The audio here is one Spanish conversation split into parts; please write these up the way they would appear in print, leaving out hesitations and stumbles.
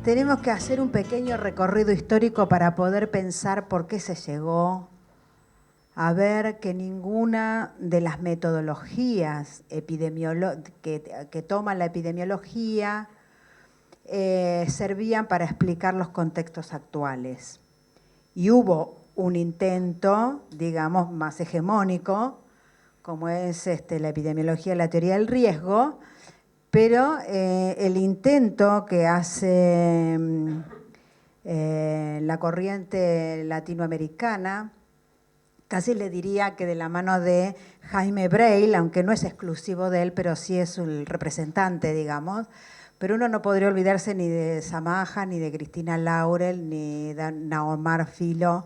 tenemos que hacer un pequeño recorrido histórico para poder pensar por qué se llegó a ver que ninguna de las metodologías que toma la epidemiología servían para explicar los contextos actuales. Y hubo un intento, digamos, más hegemónico, como es la epidemiología y la teoría del riesgo, pero el intento que hace la corriente latinoamericana, casi le diría que de la mano de Jaime Breil, aunque no es exclusivo de él, pero sí es el representante, digamos, pero uno no podría olvidarse ni de Samaja, ni de Cristina Laurel, ni de Naomar Filo,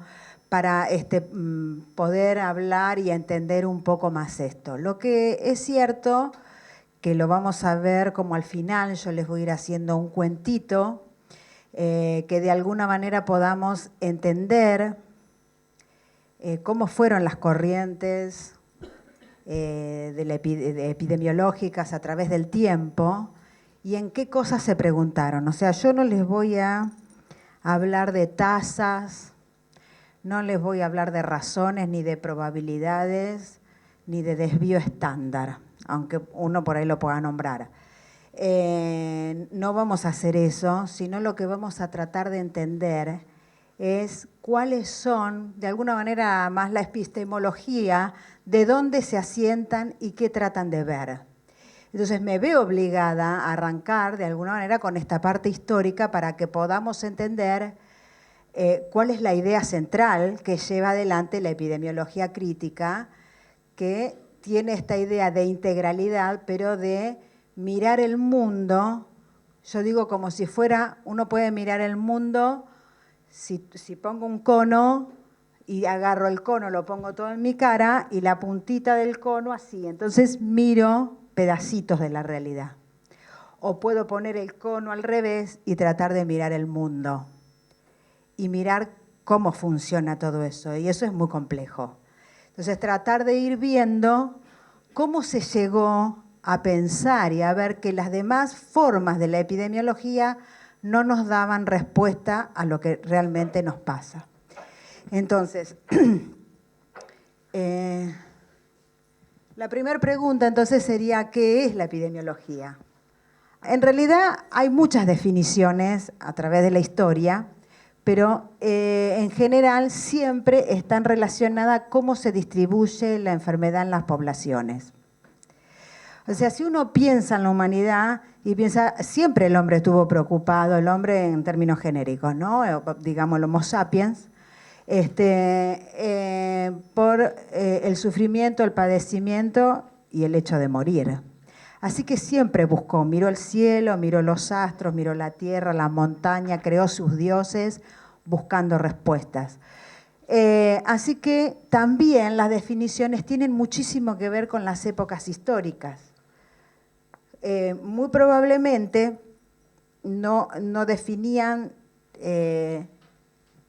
para poder hablar y entender un poco más esto. Lo que es cierto, que lo vamos a ver como al final, yo les voy a ir haciendo un cuentito, que de alguna manera podamos entender cómo fueron las corrientes epidemiológicas a través del tiempo y en qué cosas se preguntaron. O sea, yo no les voy a hablar de tasas, no les voy a hablar de razones, ni de probabilidades, ni de desvío estándar, aunque uno por ahí lo pueda nombrar. No vamos a hacer eso, sino lo que vamos a tratar de entender es cuáles son, de alguna manera más la epistemología, de dónde se asientan y qué tratan de ver. Entonces me veo obligada a arrancar de alguna manera con esta parte histórica para que podamos entender cuál es la idea central que lleva adelante la epidemiología crítica, que tiene esta idea de integralidad, pero de mirar el mundo, yo digo como si fuera, uno puede mirar el mundo, si pongo un cono y agarro el cono, lo pongo todo en mi cara y la puntita del cono así, entonces miro pedacitos de la realidad. O puedo poner el cono al revés y tratar de mirar el mundo y mirar cómo funciona todo eso, y eso es muy complejo. Entonces, tratar de ir viendo cómo se llegó a pensar y a ver que las demás formas de la epidemiología no nos daban respuesta a lo que realmente nos pasa. Entonces, la primera pregunta entonces sería, ¿qué es la epidemiología? En realidad hay muchas definiciones a través de la historia, pero en general siempre están relacionadas a cómo se distribuye la enfermedad en las poblaciones. O sea, si uno piensa en la humanidad y piensa, siempre el hombre estuvo preocupado, el hombre en términos genéricos, ¿no? Digamos el Homo sapiens, por el sufrimiento, el padecimiento y el hecho de morir. Así que siempre buscó, miró el cielo, miró los astros, miró la tierra, la montaña, creó sus dioses buscando respuestas. Así que también las definiciones tienen muchísimo que ver con las épocas históricas. Muy probablemente no definían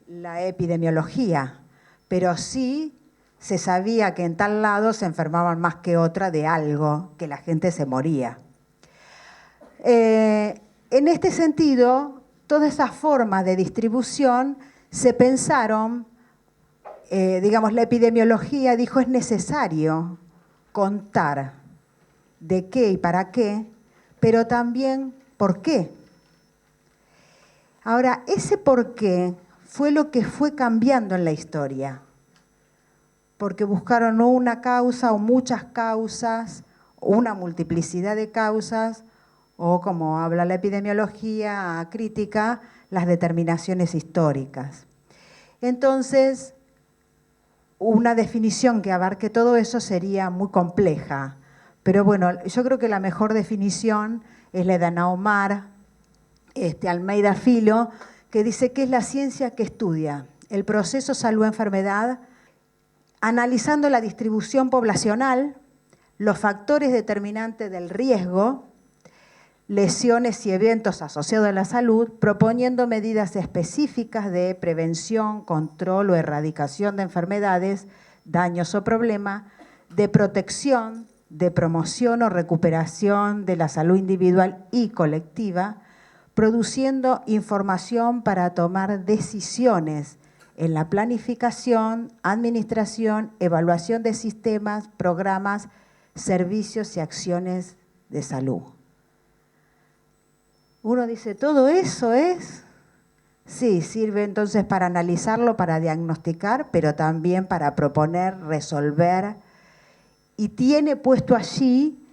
la epidemiología, pero sí se sabía que en tal lado se enfermaban más que otra de algo, que la gente se moría. En este sentido, todas esas formas de distribución se pensaron, digamos, la epidemiología dijo es necesario contar de qué y para qué, pero también por qué. Ahora, ese por qué fue lo que fue cambiando en la historia, porque buscaron no una causa o muchas causas, o una multiplicidad de causas, o como habla la epidemiología crítica, las determinaciones históricas. Entonces, una definición que abarque todo eso sería muy compleja, pero bueno, yo creo que la mejor definición es la de Naomar Almeida Filo, que dice que es la ciencia que estudia el proceso salud-enfermedad, analizando la distribución poblacional, los factores determinantes del riesgo, lesiones y eventos asociados a la salud, proponiendo medidas específicas de prevención, control o erradicación de enfermedades, daños o problemas, de protección, de promoción o recuperación de la salud individual y colectiva, produciendo información para tomar decisiones en la planificación, administración, evaluación de sistemas, programas, servicios y acciones de salud. Uno dice, ¿todo eso es? Sí, sirve entonces para analizarlo, para diagnosticar, pero también para proponer, resolver. Y tiene puesto allí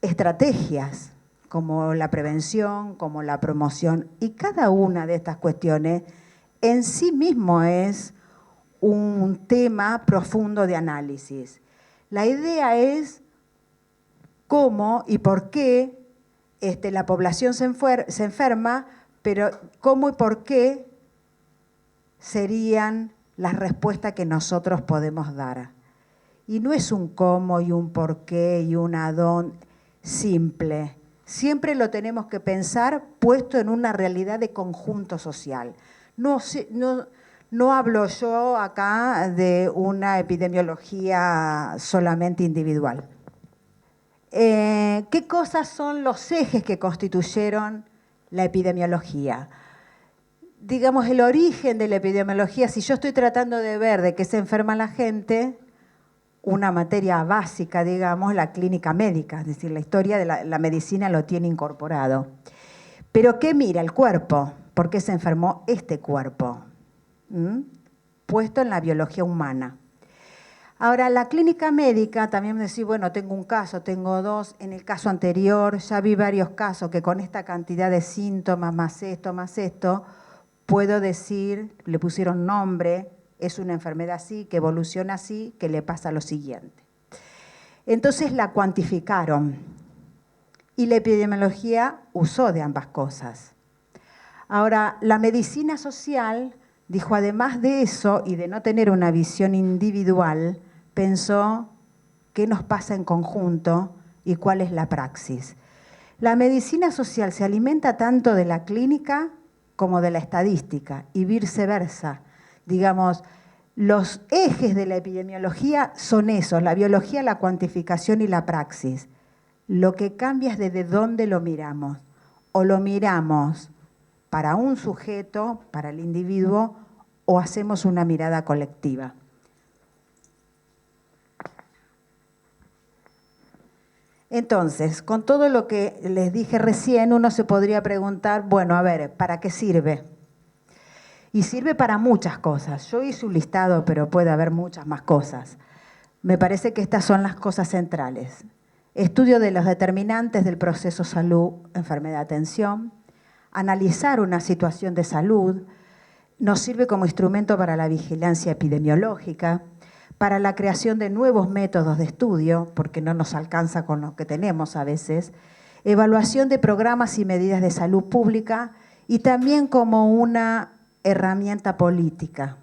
estrategias como la prevención, como la promoción. Y cada una de estas cuestiones en sí mismo es un tema profundo de análisis. La idea es cómo y por qué la población se enferma, pero cómo y por qué serían las respuestas que nosotros podemos dar. Y no es un cómo y un por qué y un adón simple. Siempre lo tenemos que pensar puesto en una realidad de conjunto social. No hablo yo acá de una epidemiología solamente individual. ¿Qué cosas son los ejes que constituyeron la epidemiología? Digamos, el origen de la epidemiología, si yo estoy tratando de ver de qué se enferma la gente, una materia básica, digamos, la clínica médica, es decir, la historia de la medicina lo tiene incorporado. Pero ¿qué mira el cuerpo? ¿Por qué se enfermó este cuerpo? Puesto en la biología humana. Ahora, la clínica médica, también me decís, bueno, tengo un caso, tengo dos. En el caso anterior ya vi varios casos que con esta cantidad de síntomas, más esto, puedo decir, le pusieron nombre, es una enfermedad así, que evoluciona así, que le pasa lo siguiente. Entonces la cuantificaron y la epidemiología usó de ambas cosas. Ahora, la medicina social dijo, además de eso y de no tener una visión individual, pensó qué nos pasa en conjunto y cuál es la praxis. La medicina social se alimenta tanto de la clínica como de la estadística y viceversa. Digamos, los ejes de la epidemiología son esos, la biología, la cuantificación y la praxis. Lo que cambia es desde dónde lo miramos. O lo miramos para un sujeto, para el individuo, o hacemos una mirada colectiva. Entonces, con todo lo que les dije recién, uno se podría preguntar, bueno, a ver, ¿para qué sirve? Y sirve para muchas cosas. Yo hice un listado, pero puede haber muchas más cosas. Me parece que estas son las cosas centrales. Estudio de los determinantes del proceso salud-enfermedad-atención, analizar una situación de salud, nos sirve como instrumento para la vigilancia epidemiológica, para la creación de nuevos métodos de estudio, porque no nos alcanza con lo que tenemos a veces, evaluación de programas y medidas de salud pública y también como una herramienta política.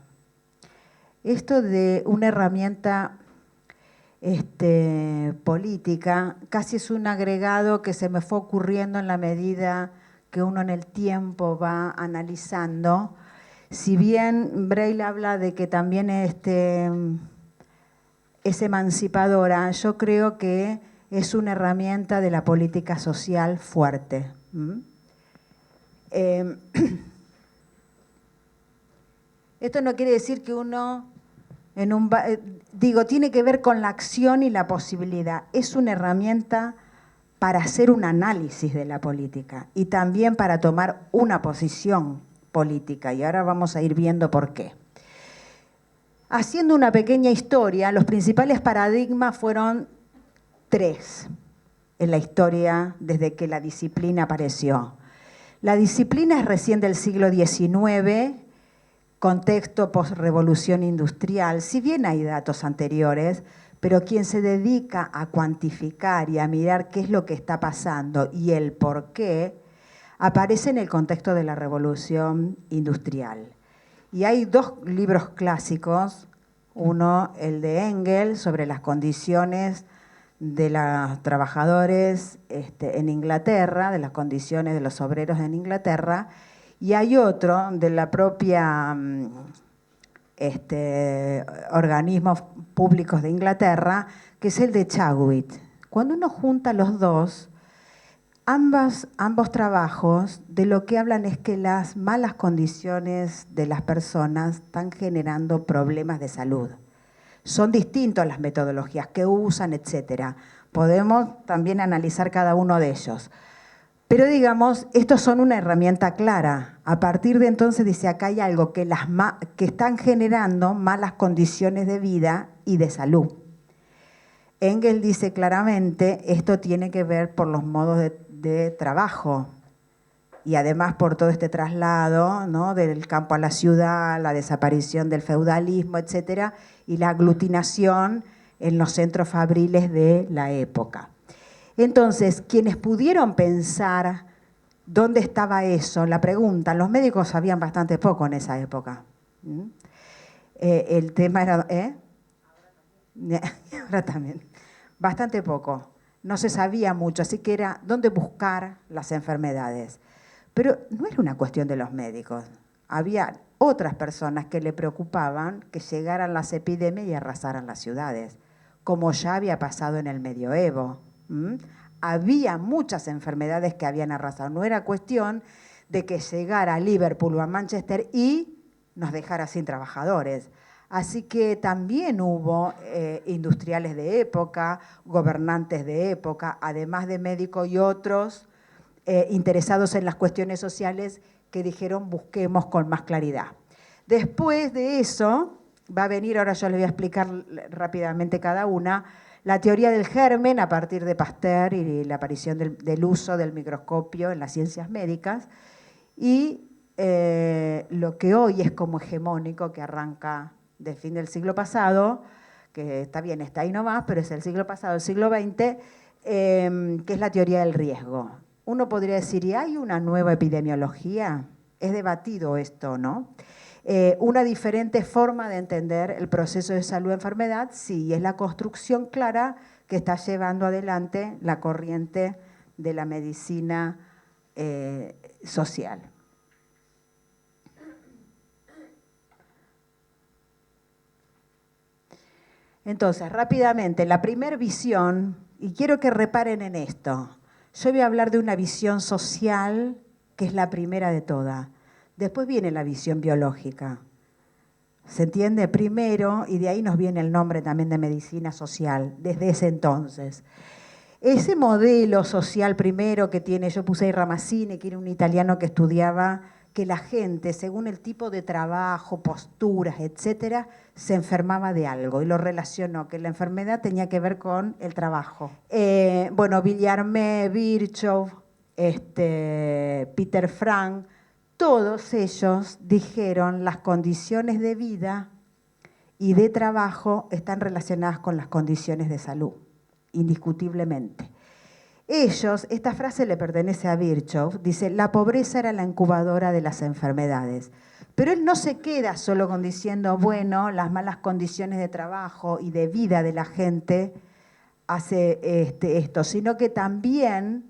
Esto de una herramienta política casi es un agregado que se me fue ocurriendo en la medida que uno en el tiempo va analizando. Si bien Breil habla de que también es emancipadora, yo creo que es una herramienta de la política social fuerte. Esto no quiere decir que uno, tiene que ver con la acción y la posibilidad. Es una herramienta para hacer un análisis de la política y también para tomar una posición política. Y ahora vamos a ir viendo por qué. Haciendo una pequeña historia, los principales paradigmas fueron 3 en la historia desde que la disciplina apareció. La disciplina es recién del siglo XIX, contexto post-revolución industrial, si bien hay datos anteriores, pero quien se dedica a cuantificar y a mirar qué es lo que está pasando y el por qué, aparece en el contexto de la revolución industrial. Y hay 2 libros clásicos, uno, el de Engels, sobre las condiciones de los trabajadores en Inglaterra, de las condiciones de los obreros en Inglaterra, y hay otro de la propia organismos públicos de Inglaterra, que es el de Chadwick. Cuando uno junta los dos, Ambos trabajos de lo que hablan es que las malas condiciones de las personas están generando problemas de salud. Son distintas las metodologías que usan, etcétera. Podemos también analizar cada uno de ellos. Pero digamos, estos son una herramienta clara. A partir de entonces dice, acá hay algo que están generando malas condiciones de vida y de salud. Engels dice claramente, esto tiene que ver por los modos de trabajo y además por todo este traslado, ¿no?, del campo a la ciudad, la desaparición del feudalismo, etcétera, y la aglutinación en los centros fabriles de la época. Entonces, quienes pudieron pensar dónde estaba eso, la pregunta, los médicos sabían bastante poco en esa época. El tema era... Ahora también. Bastante poco. No se sabía mucho, así que era dónde buscar las enfermedades. Pero no era una cuestión de los médicos. Había otras personas que le preocupaban que llegaran las epidemias y arrasaran las ciudades, como ya había pasado en el medioevo. Había muchas enfermedades que habían arrasado. No era cuestión de que llegara a Liverpool o a Manchester y nos dejara sin trabajadores. Así que también hubo industriales de época, gobernantes de época, además de médicos y otros interesados en las cuestiones sociales que dijeron busquemos con más claridad. Después de eso va a venir, ahora yo les voy a explicar rápidamente cada una, la teoría del germen a partir de Pasteur y la aparición del uso del microscopio en las ciencias médicas y lo que hoy es como hegemónico, que arranca del fin del siglo pasado, que está bien, está ahí nomás, pero es el siglo pasado, el siglo XX, que es la teoría del riesgo. Uno podría decir, ¿y hay una nueva epidemiología? Es debatido esto, ¿no? Una diferente forma de entender el proceso de salud-enfermedad, sí, es la construcción clara que está llevando adelante la corriente de la medicina social. Entonces, rápidamente, la primera visión, y quiero que reparen en esto, yo voy a hablar de una visión social que es la primera de todas. Después viene la visión biológica. ¿Se entiende? Primero, y de ahí nos viene el nombre también de medicina social, desde ese entonces. Ese modelo social primero que tiene, yo puse ahí Ramazzini, que era un italiano que estudiaba que la gente, según el tipo de trabajo, posturas, etcétera, se enfermaba de algo y lo relacionó, que la enfermedad tenía que ver con el trabajo. Bueno, Villarmé, Virchow, Peter Frank, todos ellos dijeron las condiciones de vida y de trabajo están relacionadas con las condiciones de salud, indiscutiblemente. Ellos, esta frase le pertenece a Virchow, dice, la pobreza era la incubadora de las enfermedades. Pero él no se queda solo con diciendo, bueno, las malas condiciones de trabajo y de vida de la gente hace esto, sino que también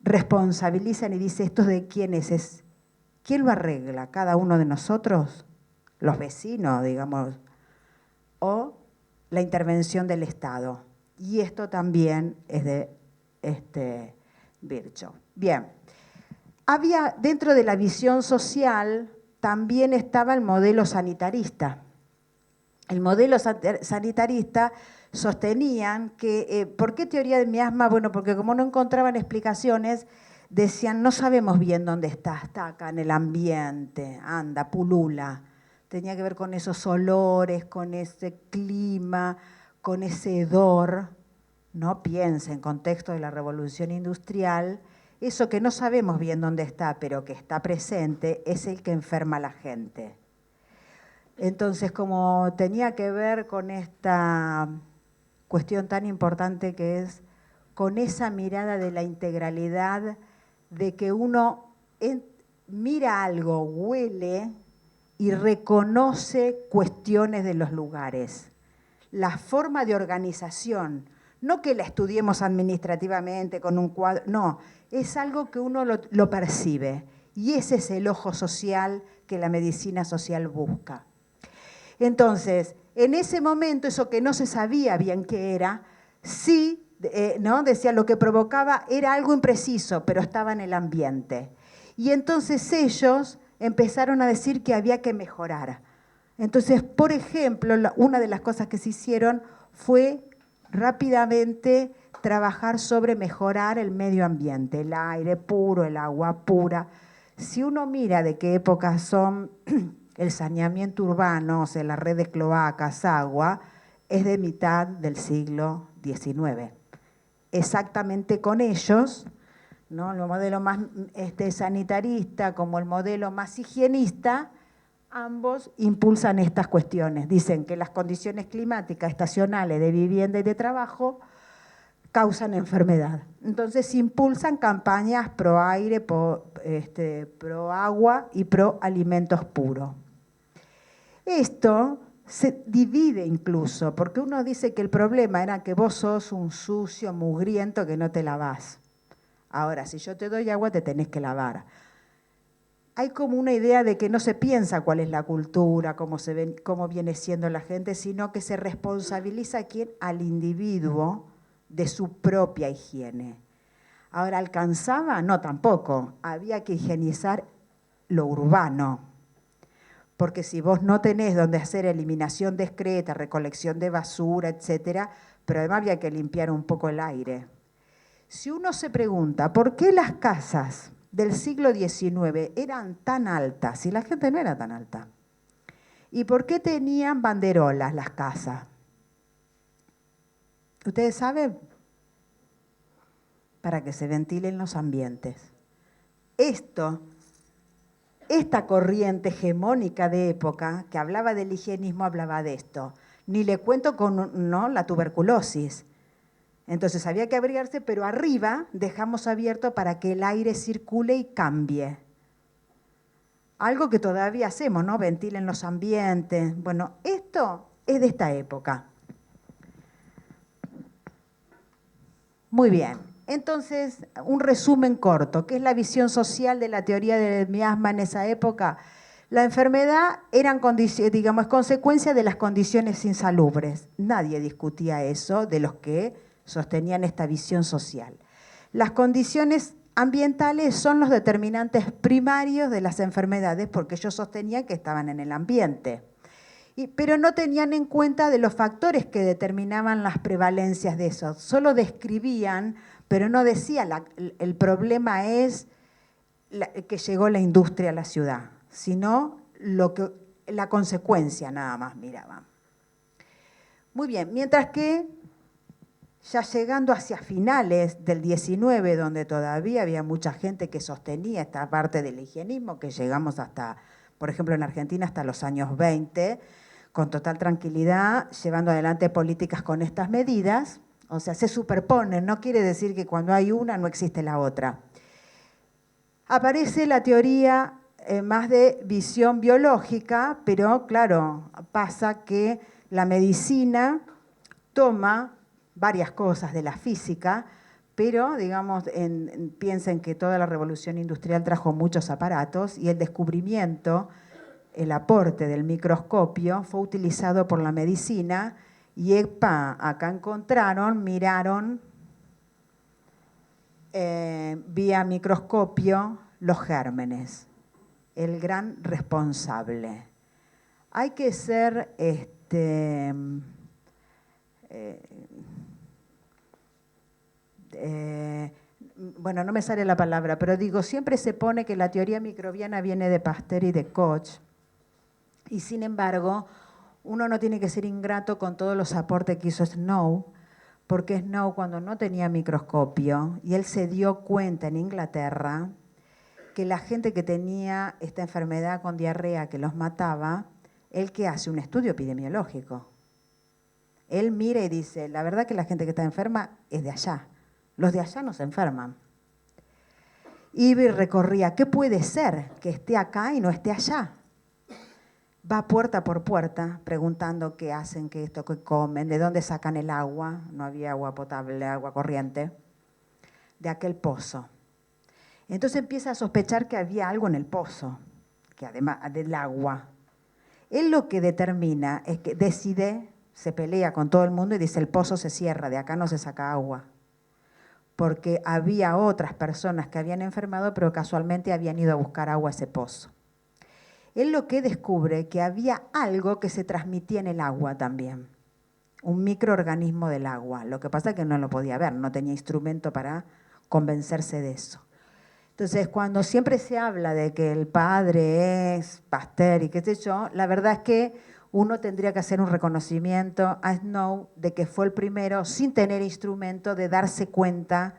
responsabilizan y dice, ¿esto de quién es? ¿Quién lo arregla? ¿Cada uno de nosotros? ¿Los vecinos, digamos? ¿O la intervención del Estado? Y esto también es de Virchow. Bien, había dentro de la visión social también estaba el modelo sanitarista. El modelo sanitarista sostenían que, ¿por qué teoría de miasma? Bueno, porque como no encontraban explicaciones, decían, no sabemos bien dónde está acá en el ambiente, anda, pulula. Tenía que ver con esos olores, con ese clima, con ese hedor, ¿no? Piensa en contexto de la revolución industrial, eso que no sabemos bien dónde está, pero que está presente, es el que enferma a la gente. Entonces, como tenía que ver con esta cuestión tan importante que es con esa mirada de la integralidad, de que uno mira algo, huele y reconoce cuestiones de los lugares. La forma de organización, no que la estudiemos administrativamente con un cuadro, no, es algo que uno lo percibe y ese es el ojo social que la medicina social busca. Entonces, en ese momento, eso que no se sabía bien qué era, sí ¿no? Decía, lo que provocaba era algo impreciso, pero estaba en el ambiente. Y entonces ellos empezaron a decir que había que mejorar. Entonces, por ejemplo, una de las cosas que se hicieron fue rápidamente trabajar sobre mejorar el medio ambiente, el aire puro, el agua pura. Si uno mira de qué épocas son el saneamiento urbano, o sea, la red de cloacas, agua, es de mitad del siglo XIX. Exactamente con ellos, ¿no? El modelo más sanitarista como el modelo más higienista, ambos impulsan estas cuestiones. Dicen que las condiciones climáticas estacionales de vivienda y de trabajo causan enfermedad. Entonces impulsan campañas pro aire, pro agua y pro alimentos puros. Esto se divide incluso, porque uno dice que el problema era que vos sos un sucio, mugriento, que no te lavás. Ahora, si yo te doy agua, te tenés que lavar. Hay como una idea de que no se piensa cuál es la cultura, cómo viene siendo la gente, sino que se responsabiliza al individuo de su propia higiene. Ahora, ¿alcanzaba? No, tampoco. Había que higienizar lo urbano. Porque si vos no tenés donde hacer eliminación discreta, recolección de basura, etcétera, pero además había que limpiar un poco el aire. Si uno se pregunta, ¿por qué las casas del siglo XIX eran tan altas si la gente no era tan alta? ¿Y por qué tenían banderolas las casas? ¿Ustedes saben? Para que se ventilen los ambientes. Esta corriente hegemónica de época que hablaba del higienismo hablaba de esto. Ni le cuento con la tuberculosis. Entonces había que abrigarse, pero arriba dejamos abierto para que el aire circule y cambie. Algo que todavía hacemos, ¿no? Ventilen los ambientes. Bueno, esto es de esta época. Muy bien. Entonces, un resumen corto. ¿Qué es la visión social de la teoría del miasma en esa época? La enfermedad era, digamos, consecuencia de las condiciones insalubres. Nadie discutía eso de los que sostenían esta visión social. Las condiciones ambientales son los determinantes primarios de las enfermedades porque ellos sostenían que estaban en el ambiente. Pero no tenían en cuenta de los factores que determinaban las prevalencias de eso. Solo describían, pero no decían el problema es que llegó la industria a la ciudad, sino la consecuencia nada más miraban. Muy bien, mientras que ya llegando hacia finales del XIX, donde todavía había mucha gente que sostenía esta parte del higienismo, que llegamos hasta, por ejemplo en Argentina, hasta los años 20, con total tranquilidad, llevando adelante políticas con estas medidas, o sea, se superponen, no quiere decir que cuando hay una no existe la otra. Aparece la teoría más de visión biológica, pero claro, pasa que la medicina toma varias cosas de la física, pero digamos, piensen que toda la revolución industrial trajo muchos aparatos y el descubrimiento, el aporte del microscopio fue utilizado por la medicina y acá miraron vía microscopio los gérmenes, el gran responsable. Hay que ser bueno, no me sale la palabra, pero digo, siempre se pone que la teoría microbiana viene de Pasteur y de Koch, y sin embargo, uno no tiene que ser ingrato con todos los aportes que hizo Snow, porque Snow cuando no tenía microscopio, y él se dio cuenta en Inglaterra que la gente que tenía esta enfermedad con diarrea que los mataba, él que hace un estudio epidemiológico. Él mira y dice, la verdad que la gente que está enferma es de allá. Los de allá no se enferman. Y recorría, ¿qué puede ser que esté acá y no esté allá? Va puerta por puerta preguntando qué hacen, qué esto, qué comen, de dónde sacan el agua. No había agua potable, agua corriente. De aquel pozo. Entonces empieza a sospechar que había algo en el pozo, que además del agua. Él lo que determina es que decide, se pelea con todo el mundo y dice el pozo se cierra, de acá no se saca agua. porque había otras personas que habían enfermado, pero casualmente habían ido a buscar agua a ese pozo. Él lo que descubre que había algo que se transmitía en el agua también, un microorganismo del agua. Lo que pasa es que no lo podía ver, no tenía instrumento para convencerse de eso. Entonces, cuando siempre se habla de que el padre es Pasteur y qué sé yo, la verdad es que uno tendría que hacer un reconocimiento a Snow de que fue el primero, sin tener instrumento, de darse cuenta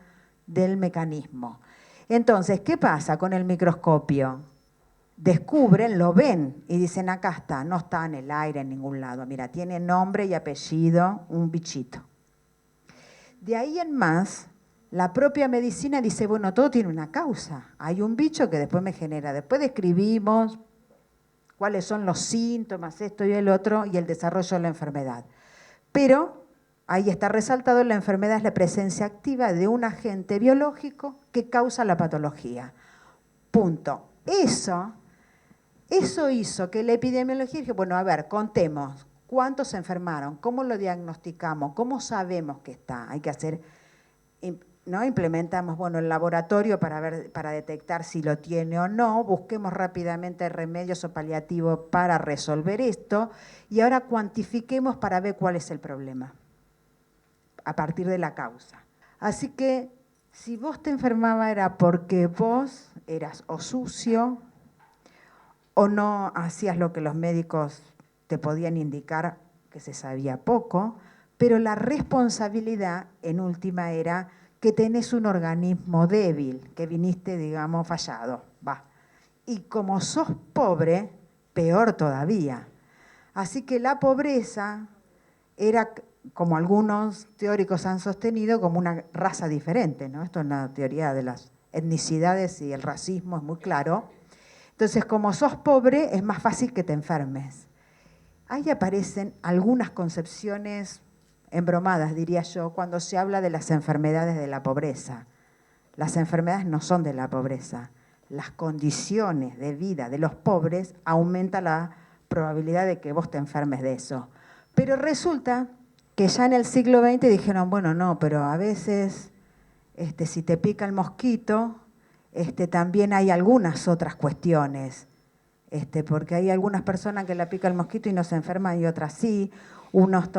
del mecanismo. Entonces, ¿qué pasa con el microscopio? Descubren, lo ven y dicen, acá está, no está en el aire en ningún lado. Mira, tiene nombre y apellido, un bichito. De ahí en más, la propia medicina dice, bueno, todo tiene una causa. Hay un bicho que después me genera. Después describimos cuáles son los síntomas, esto y el otro, y el desarrollo de la enfermedad. Pero ahí está resaltado, la enfermedad es la presencia activa de un agente biológico que causa la patología. Punto. Eso hizo que la epidemiología dije, bueno, a ver, contemos, ¿cuántos se enfermaron? ¿Cómo lo diagnosticamos? ¿Cómo sabemos que está? Hay que hacer, ¿no? Implementamos, bueno, el laboratorio para detectar si lo tiene o no, busquemos rápidamente remedios o paliativos para resolver esto y ahora cuantifiquemos para ver cuál es el problema a partir de la causa. Así que si vos te enfermabas era porque vos eras o sucio, o no hacías lo que los médicos te podían indicar, que se sabía poco, pero la responsabilidad en última era que tenés un organismo débil, que viniste, digamos, fallado. Va. Y como sos pobre, peor todavía. Así que la pobreza era, como algunos teóricos han sostenido, como una raza diferente, ¿no? Esto es una teoría de las etnicidades y el racismo, es muy claro. Entonces, como sos pobre, es más fácil que te enfermes. Ahí aparecen algunas concepciones embromadas, diría yo, cuando se habla de las enfermedades de la pobreza. Las enfermedades no son de la pobreza. Las condiciones de vida de los pobres aumentan la probabilidad de que vos te enfermes de eso. Pero resulta que ya en el siglo XX dijeron, bueno, no, pero a veces si te pica el mosquito, también hay algunas otras cuestiones, porque hay algunas personas que la pica el mosquito y no se enferman y otras sí. Unos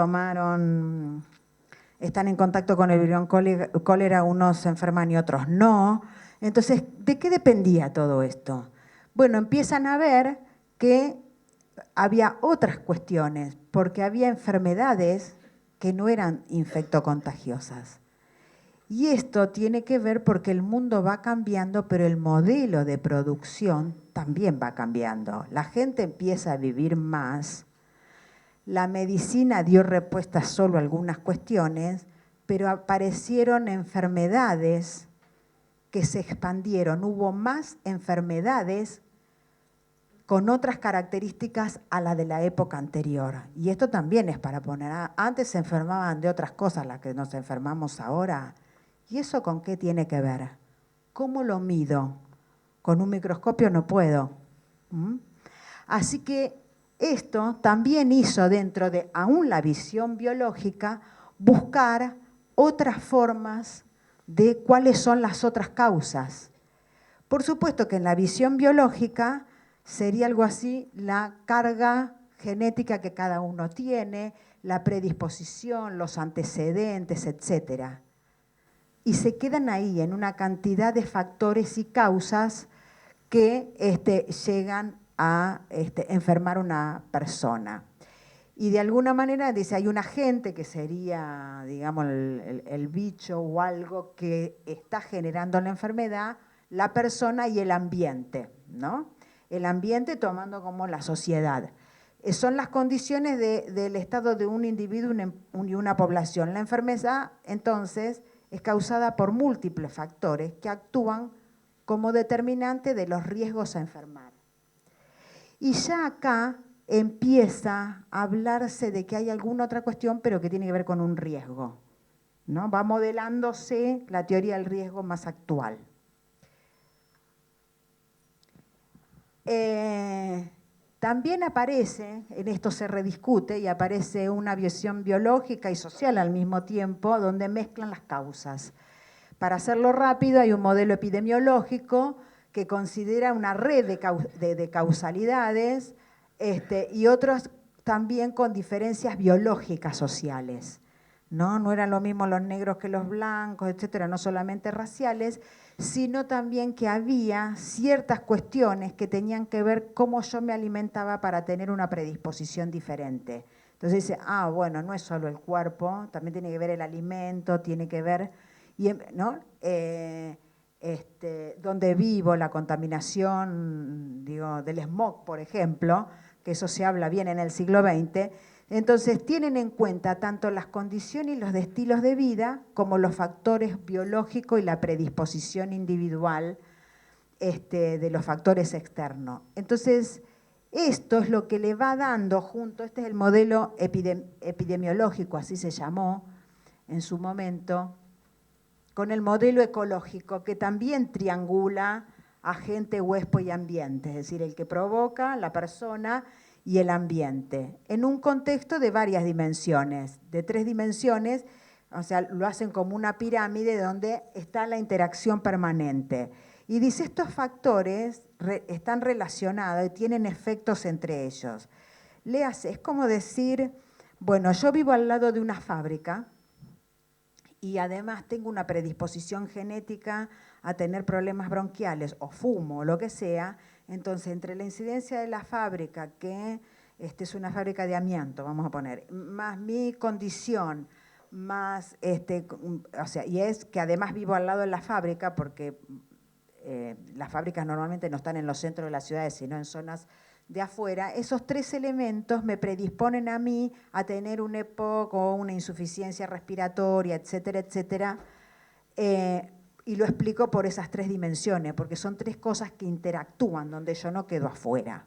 están en contacto con el virión cólera, unos se enferman y otros no. Entonces, ¿de qué dependía todo esto? Bueno, empiezan a ver que había otras cuestiones, porque había enfermedades que no eran infectocontagiosas. Y esto tiene que ver porque el mundo va cambiando, pero el modelo de producción también va cambiando. La gente empieza a vivir más, la medicina dio respuesta solo a algunas cuestiones, pero aparecieron enfermedades que se expandieron. Hubo más enfermedades con otras características a la de la época anterior. Y esto también es para poner, antes se enfermaban de otras cosas, las que nos enfermamos ahora. ¿Y eso con qué tiene que ver? ¿Cómo lo mido? Con un microscopio no puedo. Así que esto también hizo dentro de aún la visión biológica buscar otras formas de cuáles son las otras causas. Por supuesto que en la visión biológica sería algo así la carga genética que cada uno tiene, la predisposición, los antecedentes, etcétera. Y se quedan ahí en una cantidad de factores y causas que llegan a enfermar a una persona. Y de alguna manera dice, hay un agente que sería, digamos, el bicho o algo que está generando la enfermedad, la persona y el ambiente, ¿no? El ambiente tomando como la sociedad. Son las condiciones del estado de un individuo y una población. La enfermedad, entonces, es causada por múltiples factores que actúan como determinante de los riesgos a enfermar. Y ya acá empieza a hablarse de que hay alguna otra cuestión, pero que tiene que ver con un riesgo, ¿no? Va modelándose la teoría del riesgo más actual. También aparece, en esto se rediscute, y aparece una visión biológica y social al mismo tiempo, donde mezclan las causas. Para hacerlo rápido, hay un modelo epidemiológico que considera una red de causalidades y otros también con diferencias biológicas sociales. No eran lo mismo los negros que los blancos, etcétera, no solamente raciales, sino también que había ciertas cuestiones que tenían que ver cómo yo me alimentaba para tener una predisposición diferente. Entonces dice, bueno, no es solo el cuerpo, también tiene que ver el alimento, tiene que ver, ¿no? Donde vivo, la contaminación, digo, del smog, por ejemplo, que eso se habla bien en el siglo XX. Entonces, tienen en cuenta tanto las condiciones y los estilos de vida como los factores biológicos y la predisposición individual de los factores externos. Entonces, esto es lo que le va dando junto, este es el modelo epidemiológico, así se llamó en su momento, con el modelo ecológico, que también triangula agente, huésped y ambiente, es decir, el que provoca, la persona y el ambiente, en un contexto de varias dimensiones, de 3 dimensiones, o sea, lo hacen como una pirámide donde está la interacción permanente. Y dice, estos factores están relacionados y tienen efectos entre ellos. Es como decir, bueno, yo vivo al lado de una fábrica y además tengo una predisposición genética a tener problemas bronquiales o fumo o lo que sea. Entonces, entre la incidencia de la fábrica, que es una fábrica de amianto, vamos a poner, más mi condición, más, o sea, y es que además vivo al lado de la fábrica, porque las fábricas normalmente no están en los centros de las ciudades, sino en zonas de afuera, esos 3 elementos me predisponen a mí a tener un EPOC o una insuficiencia respiratoria, etcétera, etcétera, y lo explico por esas 3 dimensiones, porque son 3 cosas que interactúan, donde yo no quedo afuera.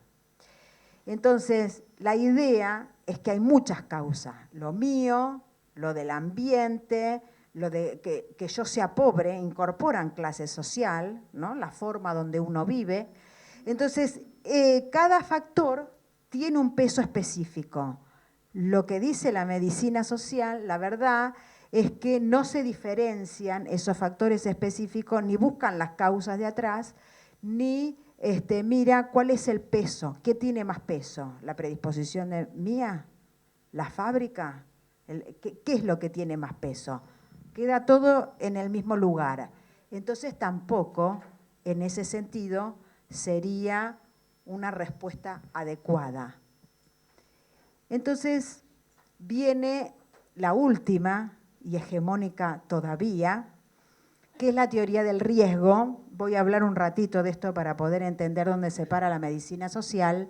Entonces, la idea es que hay muchas causas, lo mío, lo del ambiente, lo de que yo sea pobre, incorporan clase social, ¿no? La forma donde uno vive. Entonces, cada factor tiene un peso específico. Lo que dice la medicina social, la verdad, es que no se diferencian esos factores específicos, ni buscan las causas de atrás, ni mira cuál es el peso, qué tiene más peso, la predisposición mía, la fábrica, ¿qué es lo que tiene más peso? Queda todo en el mismo lugar. Entonces tampoco, en ese sentido, sería una respuesta adecuada. Entonces viene la última y hegemónica todavía, que es la teoría del riesgo. Voy a hablar un ratito de esto para poder entender dónde se para la medicina social.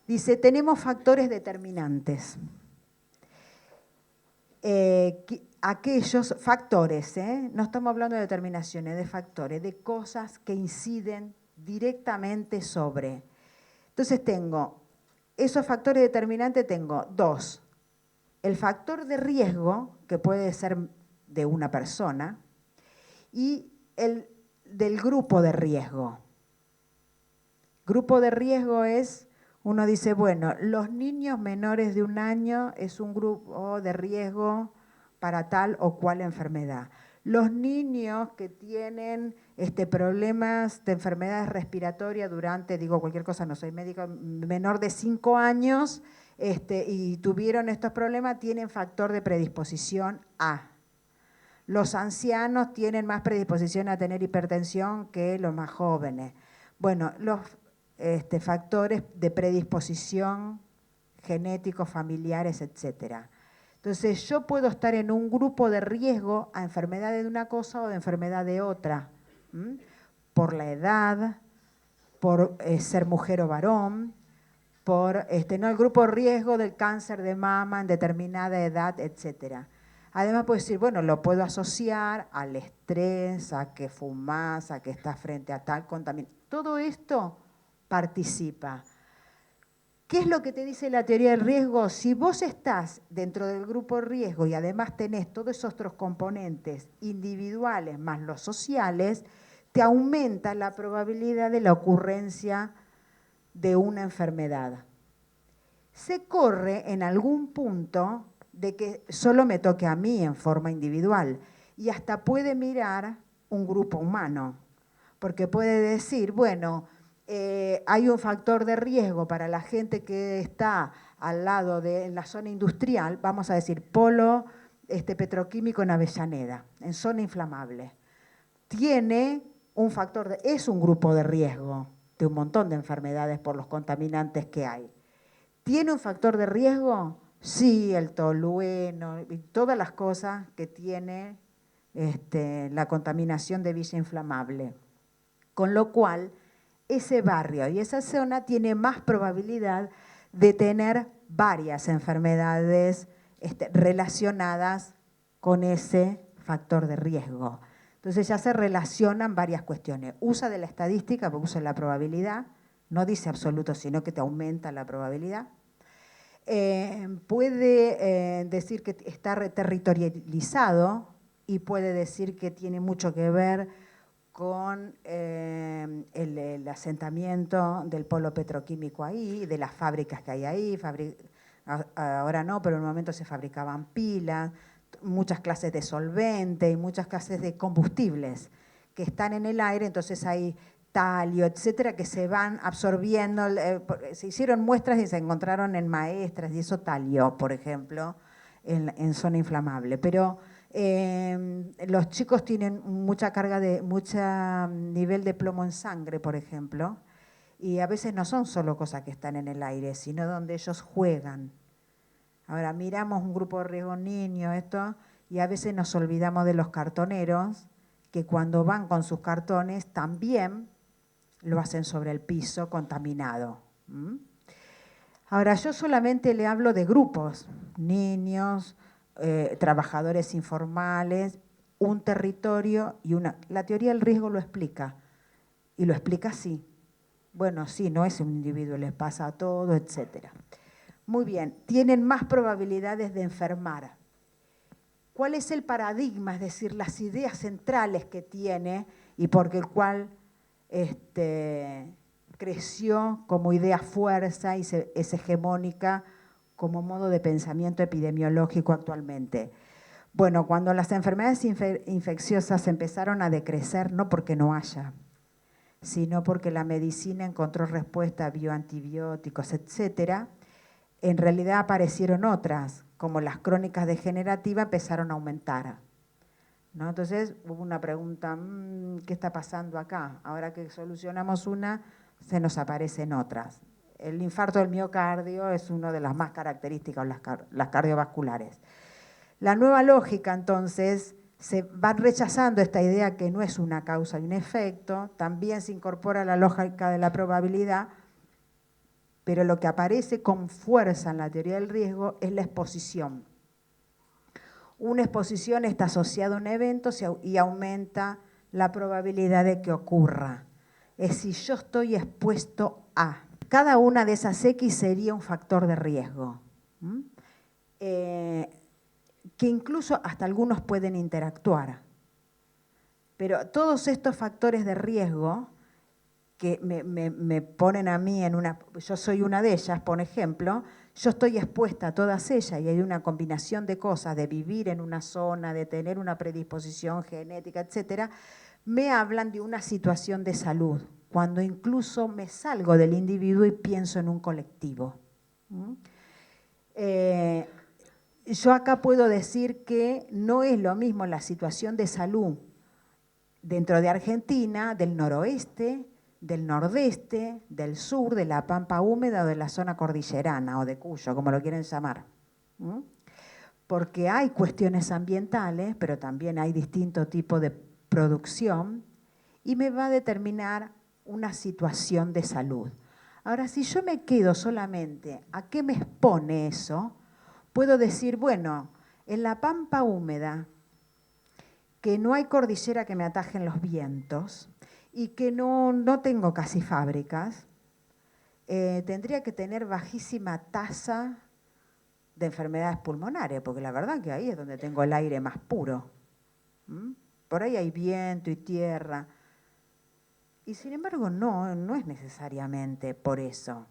Dice, tenemos factores determinantes. Aquellos factores, no estamos hablando de determinaciones, de factores, de cosas que inciden directamente sobre. Entonces tengo, esos factores determinantes tengo 2. El factor de riesgo, que puede ser de una persona, y el del grupo de riesgo. Grupo de riesgo es, uno dice, bueno, los niños menores de 1 año es un grupo de riesgo para tal o cual enfermedad. Los niños que tienen problemas de enfermedades respiratorias durante, digo cualquier cosa, no soy médico, menor de 5 años y tuvieron estos problemas, tienen factor de predisposición A. Los ancianos tienen más predisposición a tener hipertensión que los más jóvenes. Bueno, los factores de predisposición genéticos, familiares, etcétera. Entonces, yo puedo estar en un grupo de riesgo a enfermedades de una cosa o de enfermedad de otra, por la edad, por ser mujer o varón, por no el grupo de riesgo del cáncer de mama en determinada edad, etcétera. Además puedo decir, bueno, lo puedo asociar al estrés, a que fumás, a que estás frente a tal contaminación. Todo esto participa. ¿Qué es lo que te dice la teoría del riesgo? Si vos estás dentro del grupo de riesgo y además tenés todos esos otros componentes individuales más los sociales, te aumenta la probabilidad de la ocurrencia de una enfermedad. Se corre en algún punto de que solo me toque a mí en forma individual y hasta puede mirar un grupo humano, porque puede decir, bueno, hay un factor de riesgo para la gente que está al lado de la zona industrial, vamos a decir polo petroquímico en Avellaneda, en zona inflamable. Tiene un factor, es un grupo de riesgo de un montón de enfermedades por los contaminantes que hay. ¿Tiene un factor de riesgo? Sí, el tolueno y todas las cosas que tiene la contaminación de villa inflamable. Con lo cual, ese barrio y esa zona tiene más probabilidad de tener varias enfermedades relacionadas con ese factor de riesgo. Entonces ya se relacionan varias cuestiones. Usa de la estadística, porque usa la probabilidad, no dice absoluto, sino que te aumenta la probabilidad. Puede decir que está territorializado y puede decir que tiene mucho que ver con el asentamiento del polo petroquímico ahí, de las fábricas que hay ahí. Ahora no, pero en un momento se fabricaban pilas, muchas clases de solvente y muchas clases de combustibles que están en el aire, entonces hay talio, etcétera, que se van absorbiendo. Se hicieron muestras y se encontraron en maestras, y eso talio, por ejemplo, en zona inflamable. Pero los chicos tienen mucha carga mucho nivel de plomo en sangre, por ejemplo, y a veces no son solo cosas que están en el aire, sino donde ellos juegan. Ahora miramos un grupo de riesgo niños, y a veces nos olvidamos de los cartoneros, que cuando van con sus cartones también lo hacen sobre el piso contaminado. Ahora, yo solamente le hablo de grupos, niños, trabajadores informales, un territorio y una... La teoría del riesgo lo explica, y lo explica así. Bueno, sí, no es un individuo, les pasa a todo, etcétera. Muy bien, tienen más probabilidades de enfermar. ¿Cuál es el paradigma, es decir, las ideas centrales que tiene y por el cual creció como idea fuerza y es hegemónica como modo de pensamiento epidemiológico actualmente? Bueno, cuando las enfermedades infecciosas empezaron a decrecer, no porque no haya, sino porque la medicina encontró respuesta a bioantibióticos, etcétera, en realidad aparecieron otras, como las crónicas degenerativas empezaron a aumentar, ¿no? Entonces hubo una pregunta, ¿qué está pasando acá? Ahora que solucionamos una, se nos aparecen otras. El infarto del miocardio es una de las más características, las cardiovasculares. La nueva lógica, entonces, se va rechazando esta idea que no es una causa y un efecto, también se incorpora la lógica de la probabilidad, pero lo que aparece con fuerza en la teoría del riesgo es la exposición. Una exposición está asociada a un evento y aumenta la probabilidad de que ocurra. Es si yo estoy expuesto a. Cada una de esas X sería un factor de riesgo, que incluso hasta algunos pueden interactuar. Pero todos estos factores de riesgo que me ponen a mí en una... Yo soy una de ellas, por ejemplo, yo estoy expuesta a todas ellas y hay una combinación de cosas, de vivir en una zona, de tener una predisposición genética, etcétera, me hablan de una situación de salud, cuando incluso me salgo del individuo y pienso en un colectivo. Yo acá puedo decir que no es lo mismo la situación de salud dentro de Argentina, del noroeste, del nordeste, del sur, de la pampa húmeda o de la zona cordillerana o de Cuyo, como lo quieren llamar. Porque hay cuestiones ambientales, pero también hay distinto tipo de producción y me va a determinar una situación de salud. Ahora, si yo me quedo solamente a qué me expone eso, puedo decir, bueno, en la pampa húmeda, que no hay cordillera que me atajen los vientos y que no tengo casi fábricas, tendría que tener bajísima tasa de enfermedades pulmonares, porque la verdad que ahí es donde tengo el aire más puro. Por ahí hay viento y tierra. Y sin embargo no es necesariamente por eso.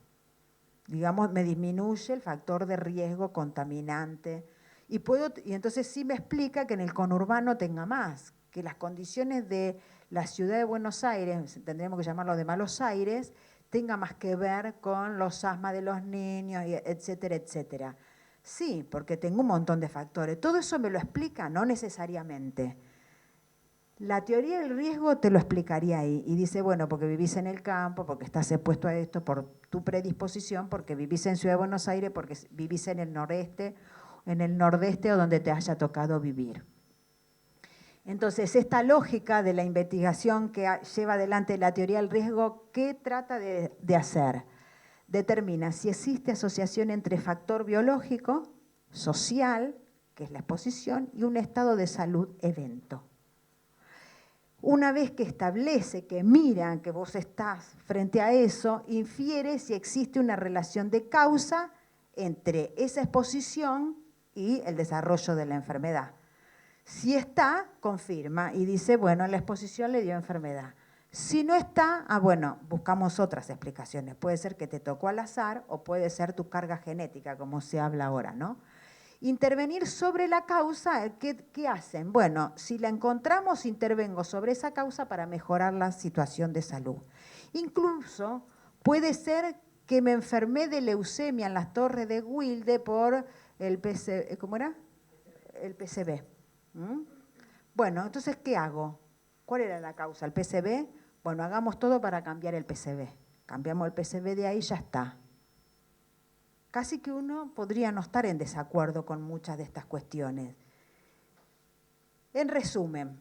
Digamos, me disminuye el factor de riesgo contaminante. Y entonces sí me explica que en el conurbano tenga más, que las condiciones de la ciudad de Buenos Aires, tendríamos que llamarlo de malos aires, tenga más que ver con los asmas de los niños, etcétera, etcétera. Sí, porque tengo un montón de factores. ¿Todo eso me lo explica? No necesariamente. La teoría del riesgo te lo explicaría ahí y dice, bueno, porque vivís en el campo, porque estás expuesto a esto, por tu predisposición, porque vivís en Ciudad de Buenos Aires, porque vivís en el nordeste o donde te haya tocado vivir. Entonces, esta lógica de la investigación que lleva adelante la teoría del riesgo, ¿qué trata de hacer? Determina si existe asociación entre factor biológico, social, que es la exposición, y un estado de salud evento. Una vez que establece, que mira que vos estás frente a eso, infiere si existe una relación de causa entre esa exposición y el desarrollo de la enfermedad. Si está, confirma y dice, bueno, la exposición le dio enfermedad. Si no está, bueno, buscamos otras explicaciones. Puede ser que te tocó al azar o puede ser tu carga genética, como se habla ahora, ¿no? Intervenir sobre la causa, ¿qué hacen? Bueno, si la encontramos, intervengo sobre esa causa para mejorar la situación de salud. Incluso puede ser que me enfermé de leucemia en las Torres de Wilde por el PCB, ¿cómo era? El PCB. Bueno, entonces, ¿qué hago? ¿Cuál era la causa? ¿El PCB? Bueno, hagamos todo para cambiar el PCB. Cambiamos el PCB de ahí y ya está. Casi que uno podría no estar en desacuerdo con muchas de estas cuestiones. En resumen,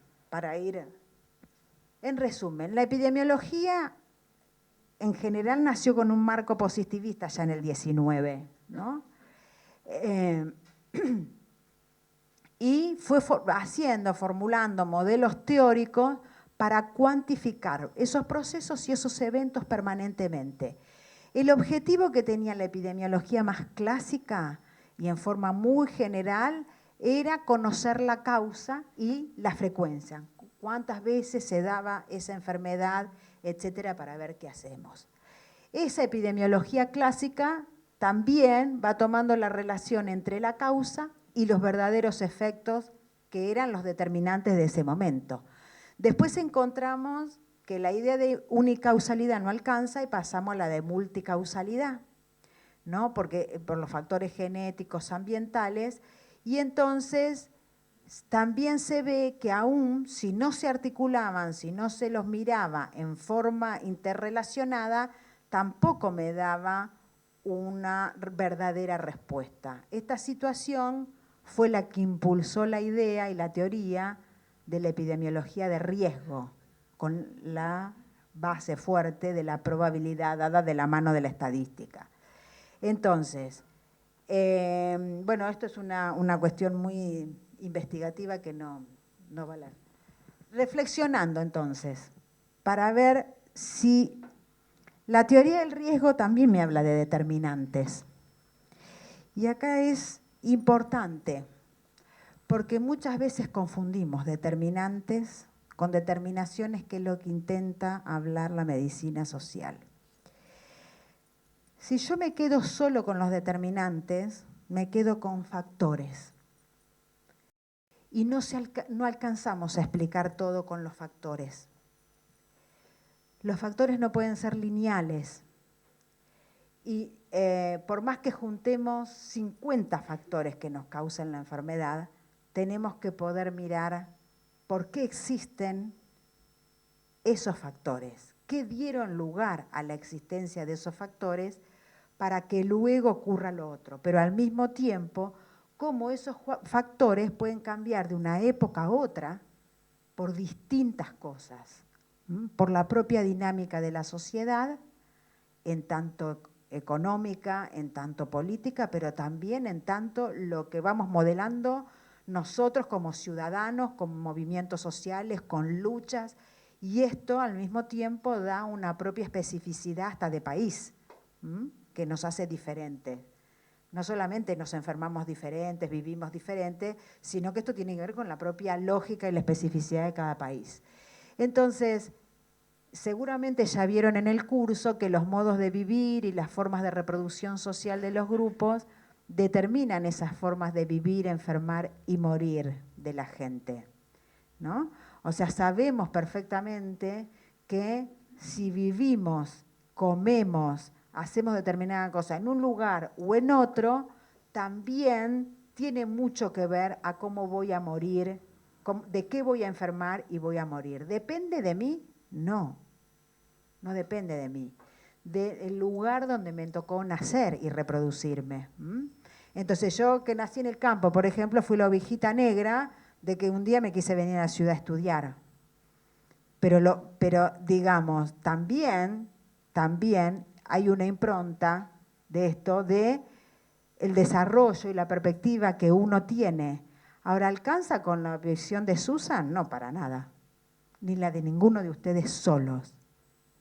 la epidemiología en general nació con un marco positivista ya en el 19, ¿no? Y fue formulando modelos teóricos para cuantificar esos procesos y esos eventos permanentemente. El objetivo que tenía la epidemiología más clásica y en forma muy general era conocer la causa y la frecuencia. Cuántas veces se daba esa enfermedad, etcétera, para ver qué hacemos. Esa epidemiología clásica también va tomando la relación entre la causa y los verdaderos efectos que eran los determinantes de ese momento. Después encontramos que la idea de unicausalidad no alcanza y pasamos a la de multicausalidad, ¿no? Porque por los factores genéticos, ambientales, y entonces también se ve que aún si no se articulaban, si no se los miraba en forma interrelacionada, tampoco me daba una verdadera respuesta. Esta situación fue la que impulsó la idea y la teoría de la epidemiología de riesgo, con la base fuerte de la probabilidad dada de la mano de la estadística. Entonces, bueno, esto es una cuestión muy investigativa que no va a leer. Reflexionando entonces, para ver si la teoría del riesgo también me habla de determinantes. Y acá es importante, porque muchas veces confundimos determinantes con determinaciones, que es lo que intenta hablar la medicina social. Si yo me quedo solo con los determinantes, me quedo con factores. Y no alcanzamos a explicar todo con los factores. Los factores no pueden ser lineales. Y por más que juntemos 50 factores que nos causen la enfermedad, tenemos que poder mirar por qué existen esos factores, qué dieron lugar a la existencia de esos factores para que luego ocurra lo otro. Pero al mismo tiempo, cómo esos factores pueden cambiar de una época a otra por distintas cosas, por la propia dinámica de la sociedad, en tanto económica, en tanto política, pero también en tanto lo que vamos modelando nosotros como ciudadanos, como movimientos sociales, con luchas, y esto al mismo tiempo da una propia especificidad hasta de país, que nos hace diferentes. No solamente nos enfermamos diferentes, vivimos diferentes, sino que esto tiene que ver con la propia lógica y la especificidad de cada país. Entonces, seguramente ya vieron en el curso que los modos de vivir y las formas de reproducción social de los grupos determinan esas formas de vivir, enfermar y morir de la gente, ¿no? O sea, sabemos perfectamente que si vivimos, comemos, hacemos determinada cosa en un lugar o en otro, también tiene mucho que ver a cómo voy a morir, de qué voy a enfermar y voy a morir. ¿Depende de mí? No, no depende de mí. Del lugar donde me tocó nacer y reproducirme. Entonces yo que nací en el campo, por ejemplo, fui la ovejita negra de que un día me quise venir a la ciudad a estudiar. Pero digamos, también hay una impronta de esto, de el desarrollo y la perspectiva que uno tiene. Ahora, ¿alcanza con la visión de Susan? No, para nada. Ni la de ninguno de ustedes solos,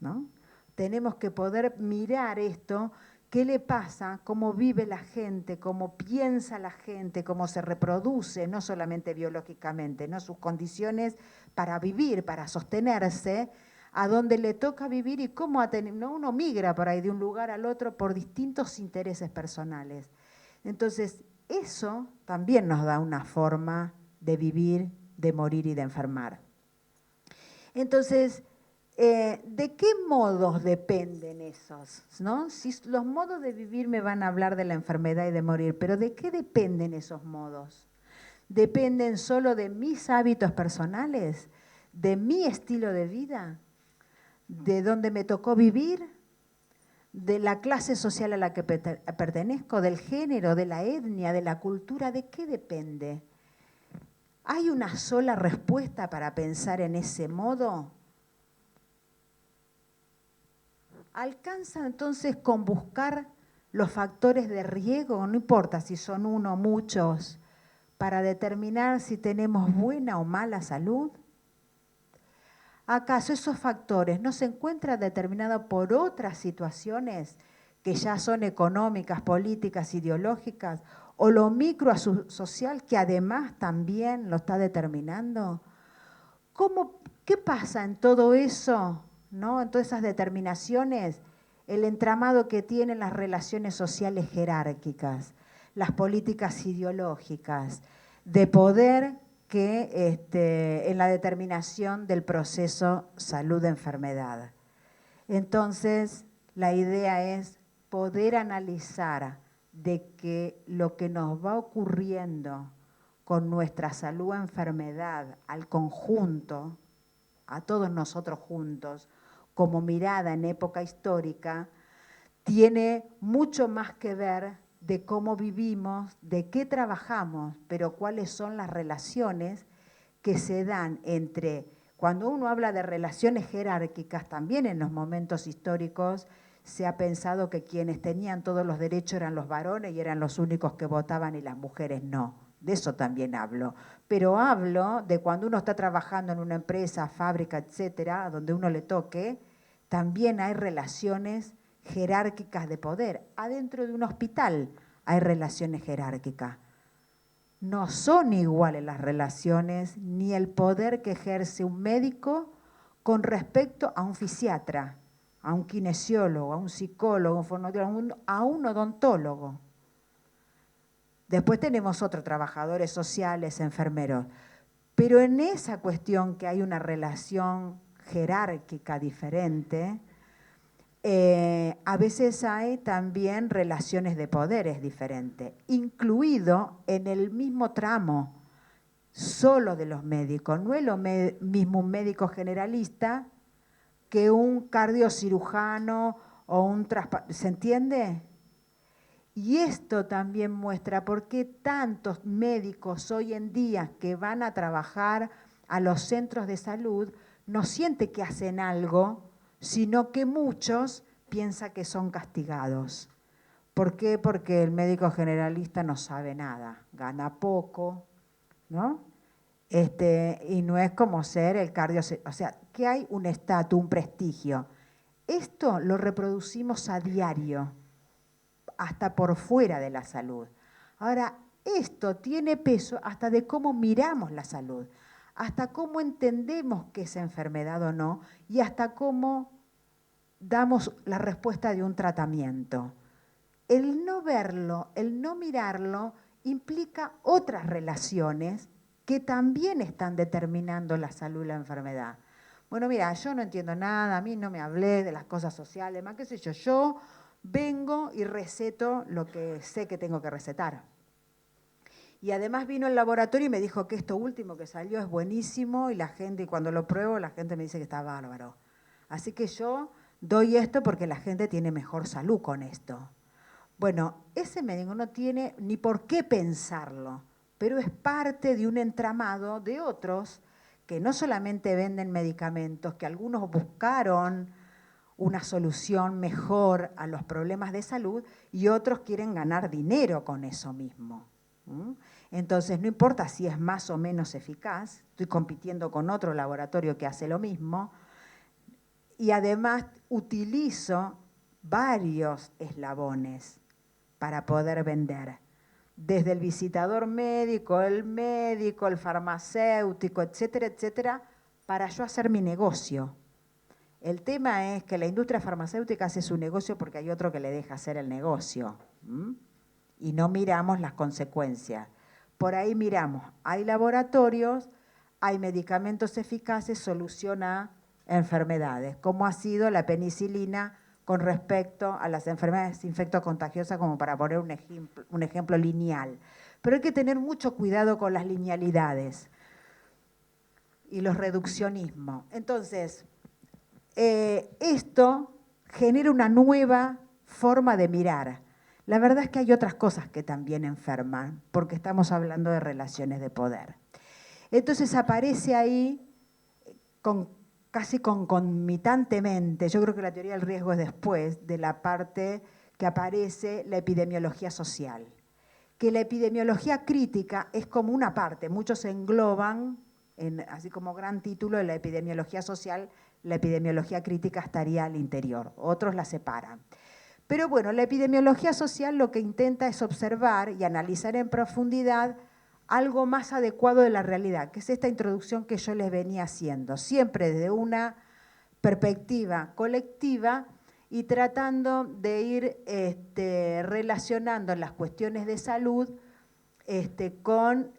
¿no? Tenemos que poder mirar esto, qué le pasa, cómo vive la gente, cómo piensa la gente, cómo se reproduce, no solamente biológicamente, ¿no? Sus condiciones para vivir, para sostenerse, a dónde le toca vivir y cómo ¿no? Uno migra por ahí de un lugar al otro por distintos intereses personales. Entonces, eso también nos da una forma de vivir, de morir y de enfermar. Entonces, ¿de qué modos dependen esos? ¿No? Si los modos de vivir me van a hablar de la enfermedad y de morir, pero ¿de qué dependen esos modos? ¿Dependen solo de mis hábitos personales? ¿De mi estilo de vida? ¿De dónde me tocó vivir? ¿De la clase social a la que pertenezco? ¿Del género? ¿De la etnia? ¿De la cultura? ¿De qué depende? ¿Hay una sola respuesta para pensar en ese modo? ¿Alcanza entonces con buscar los factores de riesgo, no importa si son uno o muchos, para determinar si tenemos buena o mala salud? ¿Acaso esos factores no se encuentran determinados por otras situaciones que ya son económicas, políticas, ideológicas, o lo microsocial que además también lo está determinando? ¿Qué pasa en todo eso, ¿no? En todas esas determinaciones? El entramado que tienen las relaciones sociales jerárquicas, las políticas ideológicas, de poder que en la determinación del proceso salud-enfermedad. Entonces, la idea es poder analizar de que lo que nos va ocurriendo con nuestra salud o enfermedad al conjunto, a todos nosotros juntos, como mirada en época histórica, tiene mucho más que ver de cómo vivimos, de qué trabajamos, pero cuáles son las relaciones que se dan entre, cuando uno habla de relaciones jerárquicas, también en los momentos históricos se ha pensado que quienes tenían todos los derechos eran los varones y eran los únicos que votaban y las mujeres no. De eso también hablo. Pero hablo de cuando uno está trabajando en una empresa, fábrica, etcétera, donde uno le toque, también hay relaciones jerárquicas de poder. Adentro de un hospital hay relaciones jerárquicas. No son iguales las relaciones ni el poder que ejerce un médico con respecto a un fisiatra, a un kinesiólogo, a un psicólogo, a un odontólogo. Después tenemos otros trabajadores sociales, enfermeros. Pero en esa cuestión que hay una relación jerárquica diferente, a veces hay también relaciones de poderes diferentes, incluido en el mismo tramo solo de los médicos. No es lo mismo un médico generalista que un cardiocirujano o un trasplante. ¿Se entiende? Y esto también muestra por qué tantos médicos hoy en día que van a trabajar a los centros de salud no sienten que hacen algo, sino que muchos piensan que son castigados. ¿Por qué? Porque el médico generalista no sabe nada, gana poco, ¿no? Y no es como ser el o sea, que hay un estatus, un prestigio. Esto lo reproducimos a diario, hasta por fuera de la salud. Ahora, esto tiene peso hasta de cómo miramos la salud, hasta cómo entendemos que es enfermedad o no, y hasta cómo damos la respuesta de un tratamiento. El no verlo, el no mirarlo, implica otras relaciones que también están determinando la salud y la enfermedad. Bueno, mira, yo no entiendo nada, a mí no me hablé de las cosas sociales, más qué sé yo vengo y receto lo que sé que tengo que recetar. Y además vino al laboratorio y me dijo que esto último que salió es buenísimo y la gente, y cuando lo pruebo, la gente me dice que está bárbaro. Así que yo doy esto porque la gente tiene mejor salud con esto. Bueno, ese médico no tiene ni por qué pensarlo, pero es parte de un entramado de otros que no solamente venden medicamentos, que algunos buscaron una solución mejor a los problemas de salud y otros quieren ganar dinero con eso mismo. Entonces, no importa si es más o menos eficaz, estoy compitiendo con otro laboratorio que hace lo mismo y además utilizo varios eslabones para poder vender. Desde el visitador médico, el farmacéutico, etcétera, etcétera, para yo hacer mi negocio. El tema es que la industria farmacéutica hace su negocio porque hay otro que le deja hacer el negocio. Y no miramos las consecuencias. Por ahí miramos, hay laboratorios, hay medicamentos eficaces, soluciona enfermedades, como ha sido la penicilina con respecto a las enfermedades infectocontagiosas, como para poner un ejemplo lineal. Pero hay que tener mucho cuidado con las linealidades y los reduccionismos. Entonces, esto genera una nueva forma de mirar. La verdad es que hay otras cosas que también enferman, porque estamos hablando de relaciones de poder. Entonces aparece ahí casi concomitantemente, yo creo que la teoría del riesgo es después de la parte que aparece la epidemiología social. Que la epidemiología crítica es como una parte, muchos engloban, así como gran título de la epidemiología social, la epidemiología crítica estaría al interior, otros la separan. Pero bueno, la epidemiología social lo que intenta es observar y analizar en profundidad algo más adecuado de la realidad, que es esta introducción que yo les venía haciendo, siempre desde una perspectiva colectiva y tratando de ir relacionando las cuestiones de salud con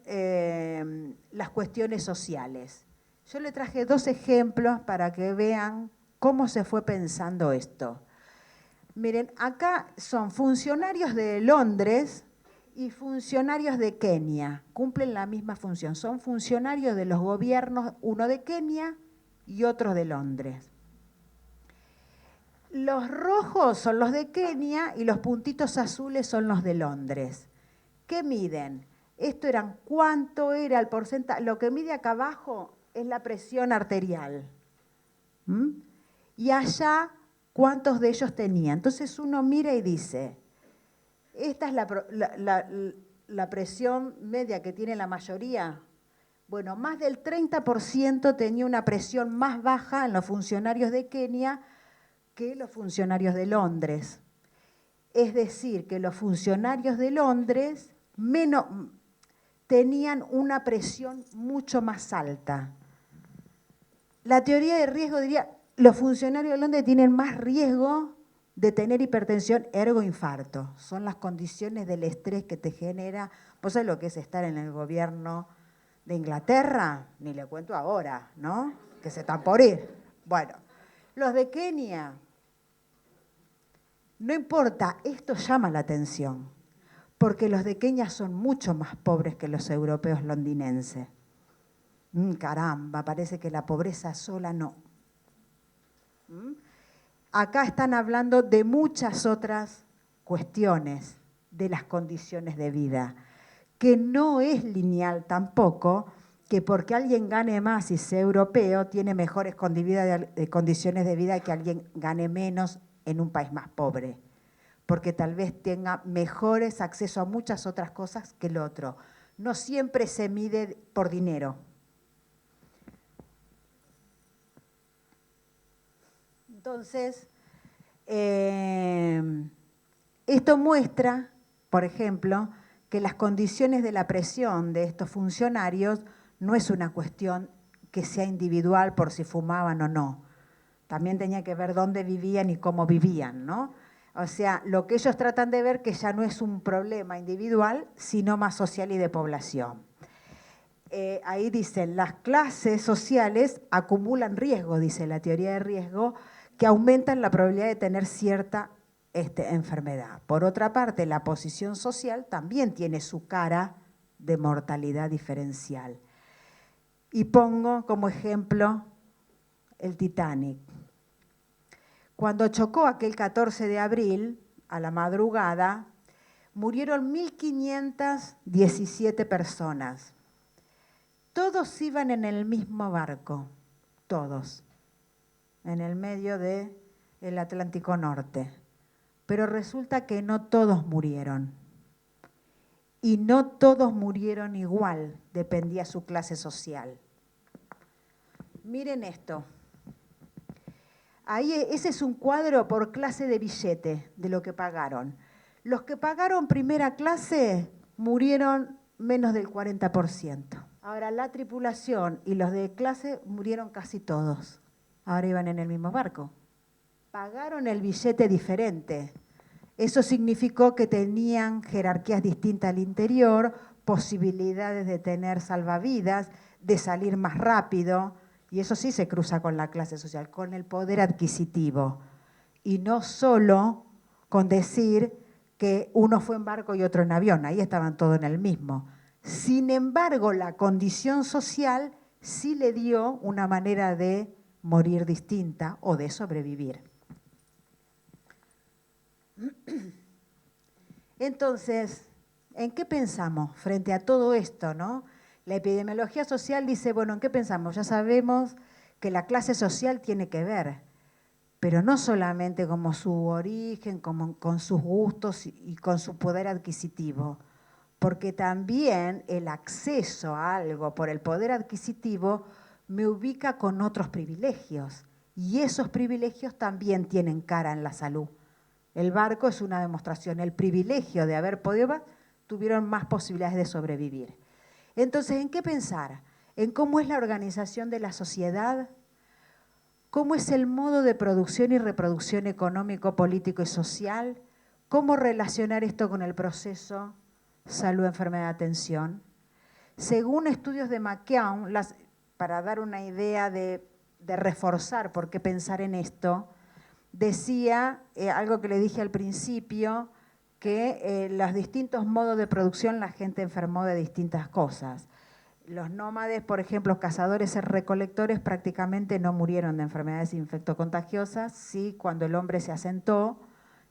las cuestiones sociales. Yo le traje dos ejemplos para que vean cómo se fue pensando esto. Miren, acá son funcionarios de Londres y funcionarios de Kenia. Cumplen la misma función. Son funcionarios de los gobiernos, uno de Kenia y otro de Londres. Los rojos son los de Kenia y los puntitos azules son los de Londres. ¿Qué miden? Esto eran cuánto era el porcentaje. Lo que mide acá abajo es la presión arterial. Y allá, ¿cuántos de ellos tenía? Entonces uno mira y dice, esta es la presión media que tiene la mayoría. Bueno, más del 30% tenía una presión más baja en los funcionarios de Kenia que los funcionarios de Londres. Es decir, que los funcionarios de Londres tenían una presión mucho más alta. La teoría de riesgo diría, los funcionarios de Londres tienen más riesgo de tener hipertensión, ergo infarto. Son las condiciones del estrés que te genera. ¿Vos sabés lo que es estar en el gobierno de Inglaterra? Ni le cuento ahora, ¿no? Que se están por ir. Bueno, los de Kenia, no importa, esto llama la atención, porque los de Kenia son mucho más pobres que los europeos londinenses. Caramba, parece que la pobreza sola no. Acá están hablando de muchas otras cuestiones de las condiciones de vida, que no es lineal tampoco, que porque alguien gane más y sea europeo, tiene mejores condiciones de vida que alguien gane menos en un país más pobre, porque tal vez tenga mejores acceso a muchas otras cosas que el otro. No siempre se mide por dinero. Entonces, esto muestra, por ejemplo, que las condiciones de la presión de estos funcionarios no es una cuestión que sea individual por si fumaban o no. También tenía que ver dónde vivían y cómo vivían, ¿no? O sea, lo que ellos tratan de ver que ya no es un problema individual, sino más social y de población. ahí dicen, las clases sociales acumulan riesgo, dice la teoría de riesgo, que aumentan la probabilidad de tener cierta enfermedad. Por otra parte, la posición social también tiene su cara de mortalidad diferencial. Y pongo como ejemplo el Titanic. Cuando chocó aquel 14 de abril, a la madrugada, murieron 1.517 personas. Todos iban en el mismo barco, todos, en el medio del Atlántico Norte. Pero resulta que no todos murieron. Y no todos murieron igual, dependía su clase social. Miren esto. Ahí ese es un cuadro por clase de billete de lo que pagaron. Los que pagaron primera clase murieron menos del 40%. Ahora la tripulación y los de clase murieron casi todos. Ahora iban en el mismo barco. Pagaron el billete diferente. Eso significó que tenían jerarquías distintas al interior, posibilidades de tener salvavidas, de salir más rápido. Y eso sí se cruza con la clase social, con el poder adquisitivo. Y no solo con decir que uno fue en barco y otro en avión, ahí estaban todos en el mismo. Sin embargo, la condición social sí le dio una manera de morir distinta o de sobrevivir. Entonces, ¿en qué pensamos frente a todo esto, no? La epidemiología social dice, bueno, ¿en qué pensamos? Ya sabemos que la clase social tiene que ver, pero no solamente como su origen, como con sus gustos y con su poder adquisitivo, porque también el acceso a algo por el poder adquisitivo me ubica con otros privilegios, y esos privilegios también tienen cara en la salud. El barco es una demostración, el privilegio de haber podido, tuvieron más posibilidades de sobrevivir. Entonces, ¿en qué pensar? En cómo es la organización de la sociedad, cómo es el modo de producción y reproducción económico, político y social, cómo relacionar esto con el proceso salud, enfermedad, atención. Según estudios de McKeown, para dar una idea de reforzar por qué pensar en esto, decía algo que le dije al principio, que los distintos modos de producción la gente enfermó de distintas cosas. Los nómades, por ejemplo, cazadores y recolectores prácticamente no murieron de enfermedades infectocontagiosas, sí cuando el hombre se asentó,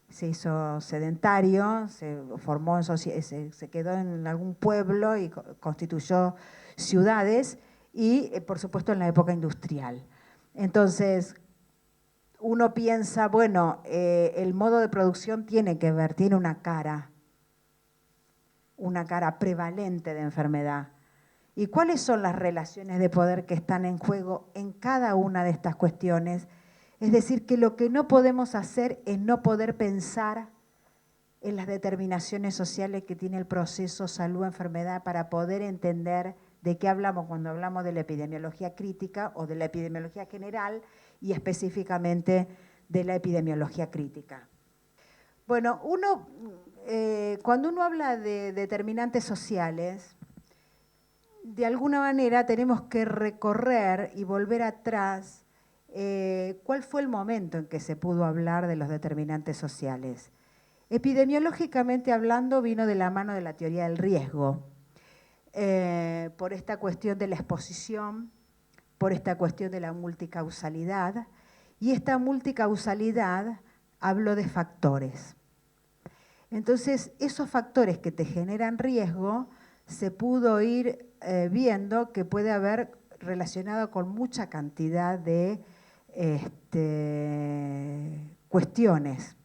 se hizo sedentario, se formó se quedó en algún pueblo y constituyó ciudades y, por supuesto, en la época industrial. Entonces, uno piensa, bueno, el modo de producción tiene que ver, tiene una cara prevalente de enfermedad. ¿Y cuáles son las relaciones de poder que están en juego en cada una de estas cuestiones? Es decir, que lo que no podemos hacer es no poder pensar en las determinaciones sociales que tiene el proceso salud-enfermedad para poder entender de qué hablamos cuando hablamos de la epidemiología crítica o de la epidemiología general y específicamente de la epidemiología crítica. Bueno, cuando uno habla de determinantes sociales, de alguna manera tenemos que recorrer y volver atrás cuál fue el momento en que se pudo hablar de los determinantes sociales. Epidemiológicamente hablando, vino de la mano de la teoría del riesgo, por esta cuestión de la exposición, por esta cuestión de la multicausalidad, y esta multicausalidad habló de factores. Entonces, esos factores que te generan riesgo, se pudo ir viendo que puede haber relacionado con mucha cantidad de cuestiones.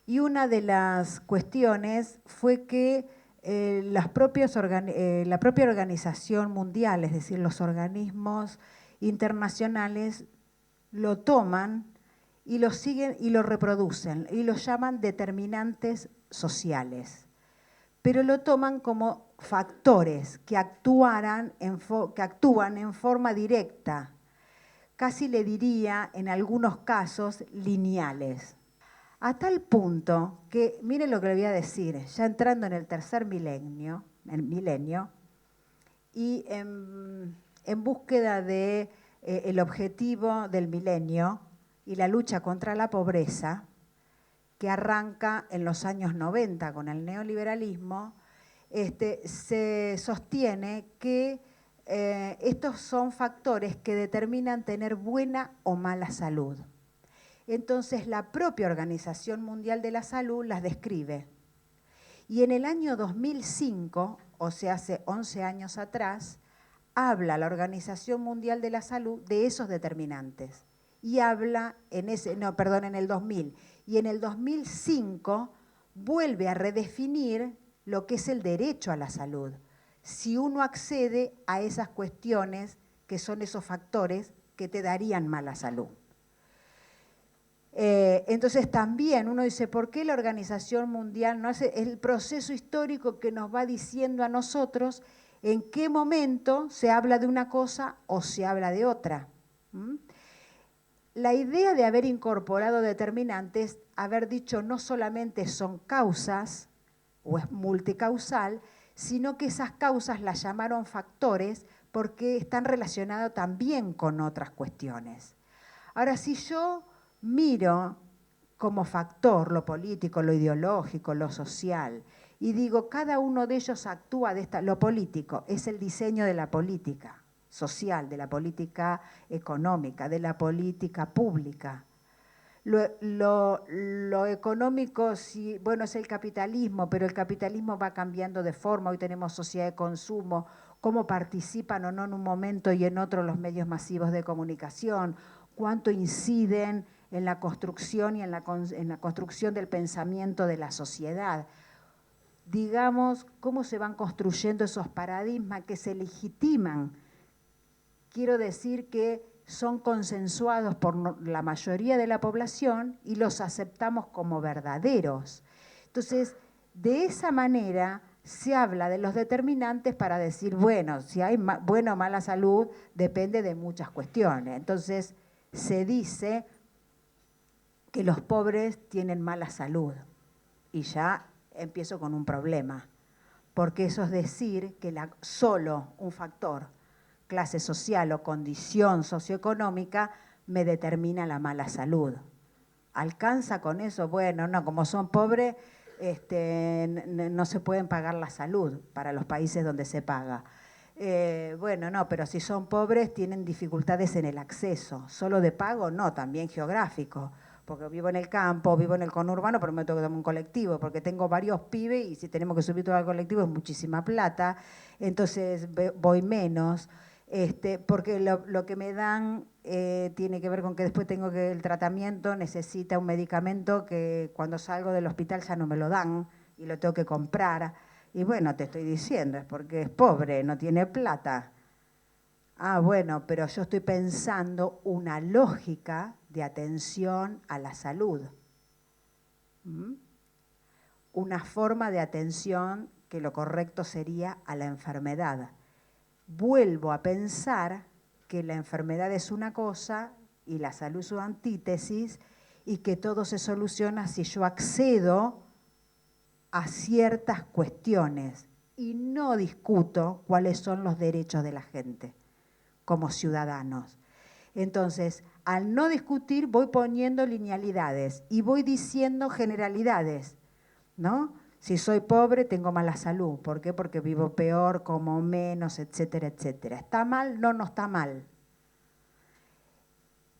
Y una de las cuestiones fue que la propia organización mundial, es decir, los organismos internacionales, lo toman y lo siguen y lo reproducen y lo llaman determinantes sociales. Pero lo toman como factores que actúan en forma directa, casi le diría en algunos casos lineales. A tal punto que, miren lo que le voy a decir, ya entrando en el tercer milenio, y en búsqueda de el objetivo del milenio y la lucha contra la pobreza, que arranca en los años 90 con el neoliberalismo, se sostiene que estos son factores que determinan tener buena o mala salud. Entonces, la propia Organización Mundial de la Salud las describe. Y en el año 2005, o sea, hace 11 años atrás, habla la Organización Mundial de la Salud de esos determinantes. Y habla en el 2000. Y en el 2005 vuelve a redefinir lo que es el derecho a la salud. Si uno accede a esas cuestiones que son esos factores que te darían mala salud. Entonces también uno dice, ¿por qué la Organización Mundial no hace el proceso histórico que nos va diciendo a nosotros en qué momento se habla de una cosa o se habla de otra? La idea de haber incorporado determinantes, haber dicho no solamente son causas o es multicausal, sino que esas causas las llamaron factores porque están relacionados también con otras cuestiones. Ahora, si yo miro como factor lo político, lo ideológico, lo social, y digo, cada uno de ellos actúa de lo político, es el diseño de la política social, de la política económica, de la política pública. Lo económico, sí, bueno, es el capitalismo, pero el capitalismo va cambiando de forma. Hoy tenemos sociedad de consumo, cómo participan o no en un momento y en otro los medios masivos de comunicación, cuánto inciden en la construcción y en la construcción del pensamiento de la sociedad. Digamos, cómo se van construyendo esos paradigmas que se legitiman. Quiero decir que son consensuados por la mayoría de la población y los aceptamos como verdaderos. Entonces, de esa manera se habla de los determinantes para decir, bueno, si hay buena o mala salud, depende de muchas cuestiones. Entonces, se dice que los pobres tienen mala salud. Y ya empiezo con un problema, porque eso es decir que solo un factor, clase social o condición socioeconómica, me determina la mala salud. ¿Alcanza con eso? Bueno, no, como son pobres, no se pueden pagar la salud para los países donde se paga. Bueno, no, pero si son pobres tienen dificultades en el acceso, solo de pago, no, también geográfico, porque vivo en el campo, vivo en el conurbano, pero me tengo que tomar un colectivo, porque tengo varios pibes y si tenemos que subir todo al colectivo es muchísima plata, entonces voy menos. Porque lo que me dan tiene que ver con que después tengo que el tratamiento necesita un medicamento que cuando salgo del hospital ya no me lo dan y lo tengo que comprar. Y bueno, te estoy diciendo, es porque es pobre, no tiene plata. Ah, bueno, pero yo estoy pensando una lógica de atención a la salud. Una forma de atención que lo correcto sería a la enfermedad. Vuelvo a pensar que la enfermedad es una cosa y la salud su antítesis y que todo se soluciona si yo accedo a ciertas cuestiones y no discuto cuáles son los derechos de la gente como ciudadanos. Entonces, al no discutir voy poniendo linealidades y voy diciendo generalidades, ¿no? Si soy pobre, tengo mala salud. ¿Por qué? Porque vivo peor, como menos, etcétera, etcétera. ¿Está mal? No, no está mal.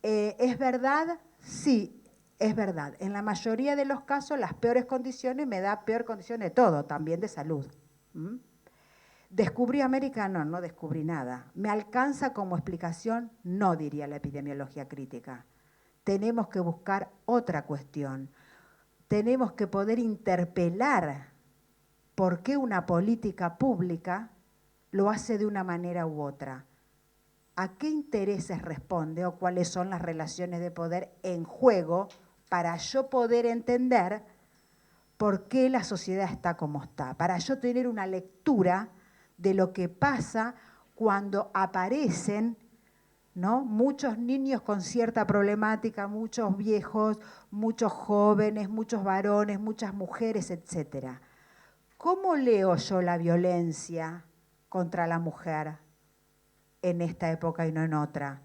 ¿Es verdad? Sí, es verdad. En la mayoría de los casos, las peores condiciones me da peor condición de todo, también de salud. ¿Descubrí América? No, no descubrí nada. ¿Me alcanza como explicación? No, diría la epidemiología crítica. Tenemos que buscar otra cuestión. Tenemos que poder interpelar por qué una política pública lo hace de una manera u otra. ¿A qué intereses responde o cuáles son las relaciones de poder en juego para yo poder entender por qué la sociedad está como está? Para yo tener una lectura de lo que pasa cuando aparecen, ¿no?, muchos niños con cierta problemática, muchos viejos, muchos jóvenes, muchos varones, muchas mujeres, etc. ¿Cómo leo yo la violencia contra la mujer en esta época y no en otra?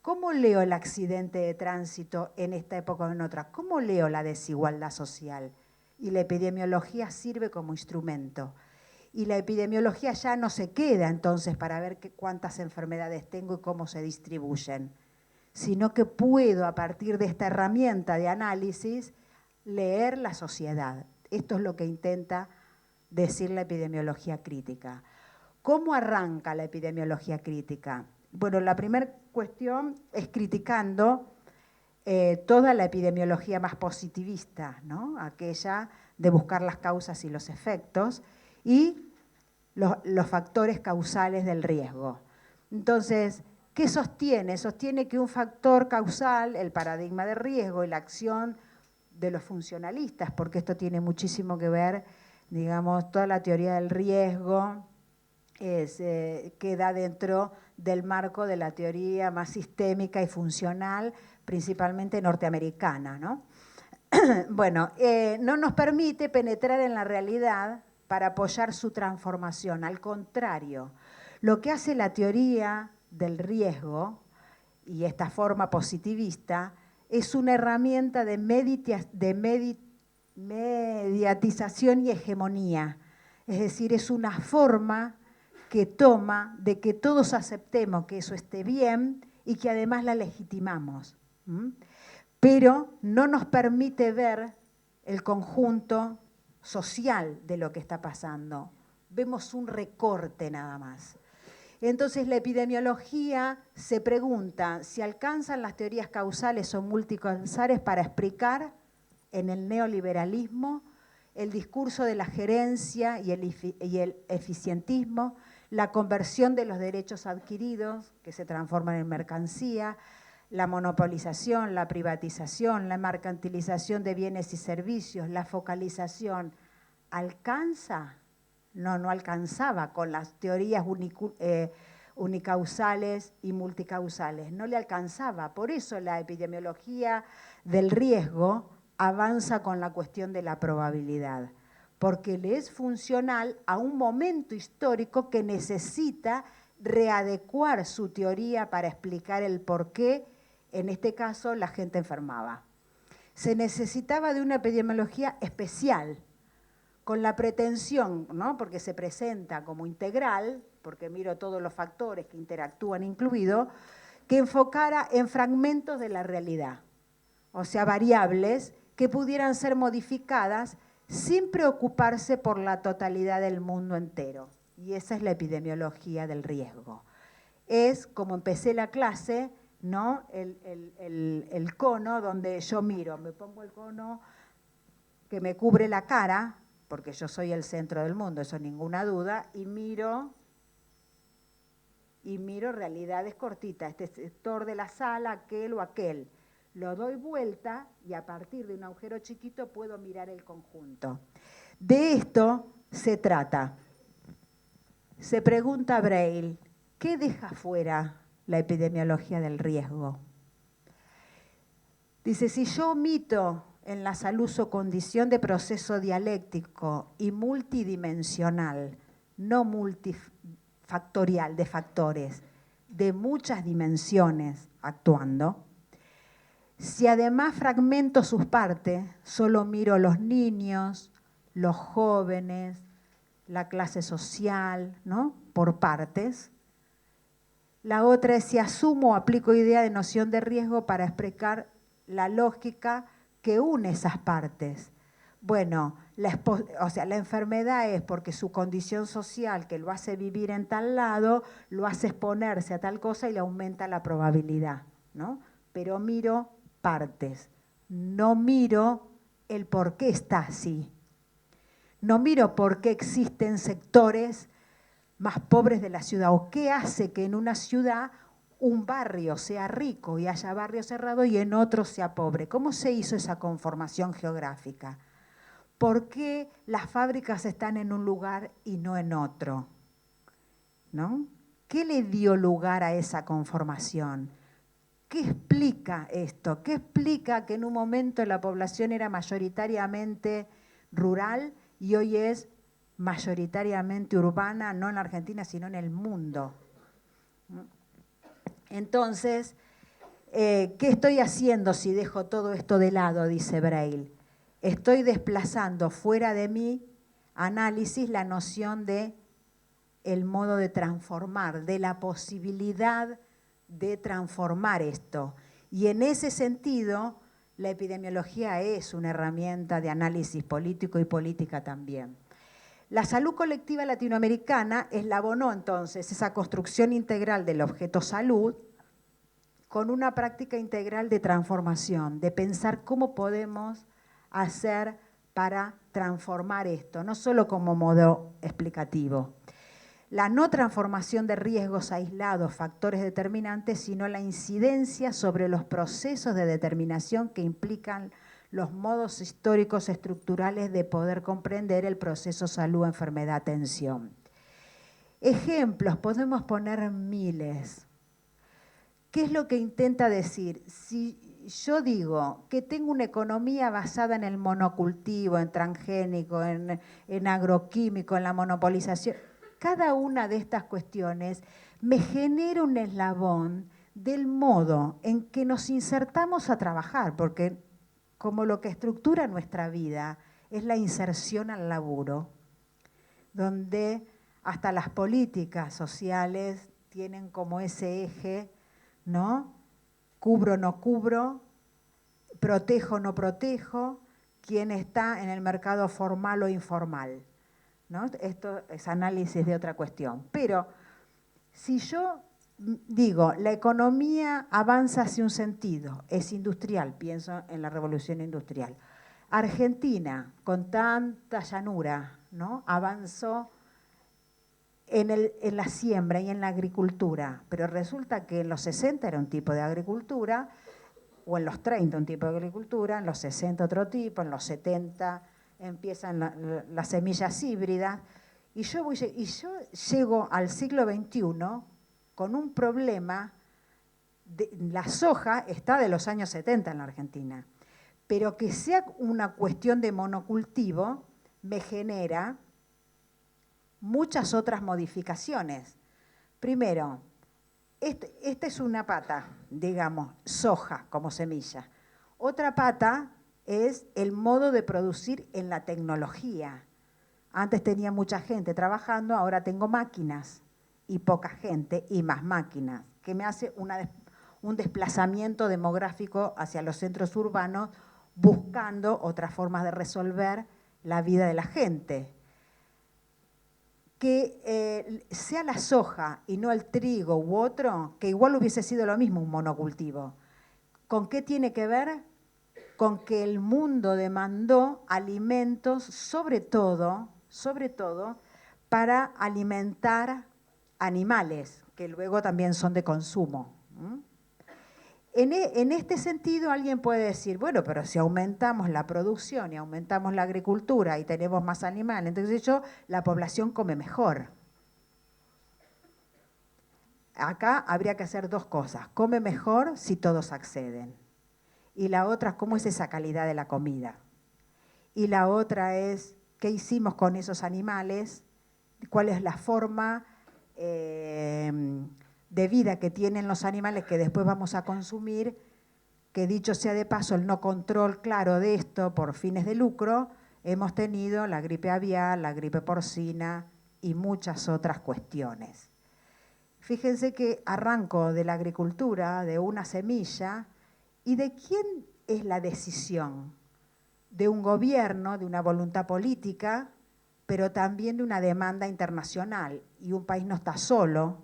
¿Cómo leo el accidente de tránsito en esta época o en otra? ¿Cómo leo la desigualdad social? Y la epidemiología sirve como instrumento. Y la epidemiología ya no se queda entonces para ver cuántas enfermedades tengo y cómo se distribuyen, sino que puedo, a partir de esta herramienta de análisis, leer la sociedad. Esto es lo que intenta decir la epidemiología crítica. ¿Cómo arranca la epidemiología crítica? Bueno, la primera cuestión es criticando toda la epidemiología más positivista, ¿no? Aquella de buscar las causas y los efectos y los factores causales del riesgo. Entonces, ¿qué sostiene? Sostiene que un factor causal, el paradigma de riesgo y la acción de los funcionalistas, porque esto tiene muchísimo que ver, digamos, toda la teoría del riesgo queda dentro del marco de la teoría más sistémica y funcional, principalmente norteamericana, ¿no? Bueno, no nos permite penetrar en la realidad para apoyar su transformación. Al contrario, lo que hace la teoría del riesgo y esta forma positivista es una herramienta de mediatización y hegemonía. Es decir, es una forma que toma de que todos aceptemos que eso esté bien y que además la legitimamos. Pero no nos permite ver el conjunto social de lo que está pasando. Vemos un recorte nada más. Entonces la epidemiología se pregunta si alcanzan las teorías causales o multicausales para explicar en el neoliberalismo el discurso de la gerencia y el eficientismo, la conversión de los derechos adquiridos que se transforman en mercancía, la monopolización, la privatización, la mercantilización de bienes y servicios, la focalización. ¿Alcanza? No, no alcanzaba con las teorías unicausales y multicausales, no le alcanzaba. Por eso la epidemiología del riesgo avanza con la cuestión de la probabilidad, porque le es funcional a un momento histórico que necesita readecuar su teoría para explicar el por qué, en este caso, la gente enfermaba. Se necesitaba de una epidemiología especial, con la pretensión, ¿no? Porque se presenta como integral, porque miro todos los factores que interactúan incluido, que enfocara en fragmentos de la realidad, o sea, variables que pudieran ser modificadas sin preocuparse por la totalidad del mundo entero. Y esa es la epidemiología del riesgo. Es, como empecé la clase, ¿no? el cono donde yo miro, me pongo el cono que me cubre la cara, porque yo soy el centro del mundo, eso ninguna duda, y miro realidades cortitas, este sector de la sala, aquel o aquel. Lo doy vuelta y a partir de un agujero chiquito puedo mirar el conjunto. De esto se trata. Se pregunta Braille, ¿qué deja fuera la epidemiología del riesgo? Dice, si yo omito en la salud su condición de proceso dialéctico y multidimensional, no multifactorial de factores, de muchas dimensiones actuando, si además fragmento sus partes, solo miro los niños, los jóvenes, la clase social, ¿no? Por partes. La otra es si asumo o aplico idea de noción de riesgo para explicar la lógica que une esas partes. Bueno, la enfermedad es porque su condición social que lo hace vivir en tal lado, lo hace exponerse a tal cosa y le aumenta la probabilidad, ¿no? Pero miro partes, no miro el por qué está así. No miro por qué existen sectores más pobres de la ciudad o qué hace que en una ciudad un barrio sea rico y haya barrio cerrado y en otro sea pobre. ¿Cómo se hizo esa conformación geográfica? ¿Por qué las fábricas están en un lugar y no en otro? ¿No? ¿Qué le dio lugar a esa conformación? ¿Qué explica esto? ¿Qué explica que en un momento la población era mayoritariamente rural y hoy es mayoritariamente urbana, no en la Argentina, sino en el mundo. Entonces, ¿qué estoy haciendo si dejo todo esto de lado?, dice Braille. Estoy desplazando fuera de mi análisis la noción de el modo de transformar, de la posibilidad de transformar esto. Y en ese sentido, la epidemiología es una herramienta de análisis político y política también. La salud colectiva latinoamericana eslabonó entonces esa construcción integral del objeto salud con una práctica integral de transformación, de pensar cómo podemos hacer para transformar esto, no solo como modo explicativo. La no transformación de riesgos aislados, factores determinantes, sino la incidencia sobre los procesos de determinación que implican los modos históricos estructurales de poder comprender el proceso salud-enfermedad-atención. Ejemplos, podemos poner miles. ¿Qué es lo que intenta decir? Si yo digo que tengo una economía basada en el monocultivo, en transgénico, en agroquímico, en la monopolización, cada una de estas cuestiones me genera un eslabón del modo en que nos insertamos a trabajar, porque como lo que estructura nuestra vida es la inserción al laburo, donde hasta las políticas sociales tienen como ese eje, ¿no? Cubro, no cubro, protejo, no protejo, quién está en el mercado formal o informal, ¿no? Esto es análisis de otra cuestión. Pero si yo digo, la economía avanza hacia un sentido, es industrial, pienso en la revolución industrial. Argentina, con tanta llanura, ¿no?, avanzó en la siembra y en la agricultura, pero resulta que en los 60 era un tipo de agricultura, o en los 30 un tipo de agricultura, en los 60 otro tipo, en los 70 empiezan las semillas híbridas, y yo llego al siglo XXI con un problema, la soja está de los años 70 en la Argentina, pero que sea una cuestión de monocultivo me genera muchas otras modificaciones. Primero, esta es una pata, digamos, soja como semilla. Otra pata es el modo de producir en la tecnología. Antes tenía mucha gente trabajando, ahora tengo máquinas y poca gente y más máquinas, que me hace un desplazamiento demográfico hacia los centros urbanos buscando otras formas de resolver la vida de la gente. Que sea la soja y no el trigo u otro, que igual hubiese sido lo mismo un monocultivo. ¿Con qué tiene que ver? Con que el mundo demandó alimentos, sobre todo, para alimentar animales, que luego también son de consumo. En este sentido, alguien puede decir, bueno, pero si aumentamos la producción y aumentamos la agricultura y tenemos más animales, entonces la población come mejor. Acá habría que hacer dos cosas. Come mejor si todos acceden. Y la otra, ¿cómo es esa calidad de la comida? Y la otra es, ¿qué hicimos con esos animales? ¿Cuál es la forma de vida que tienen los animales que después vamos a consumir? Que dicho sea de paso, el no control claro de esto por fines de lucro, hemos tenido la gripe aviar, la gripe porcina y muchas otras cuestiones. Fíjense que arranco de la agricultura, de una semilla, ¿y de quién es la decisión? De un gobierno, de una voluntad política, pero también de una demanda internacional. Y un país no está solo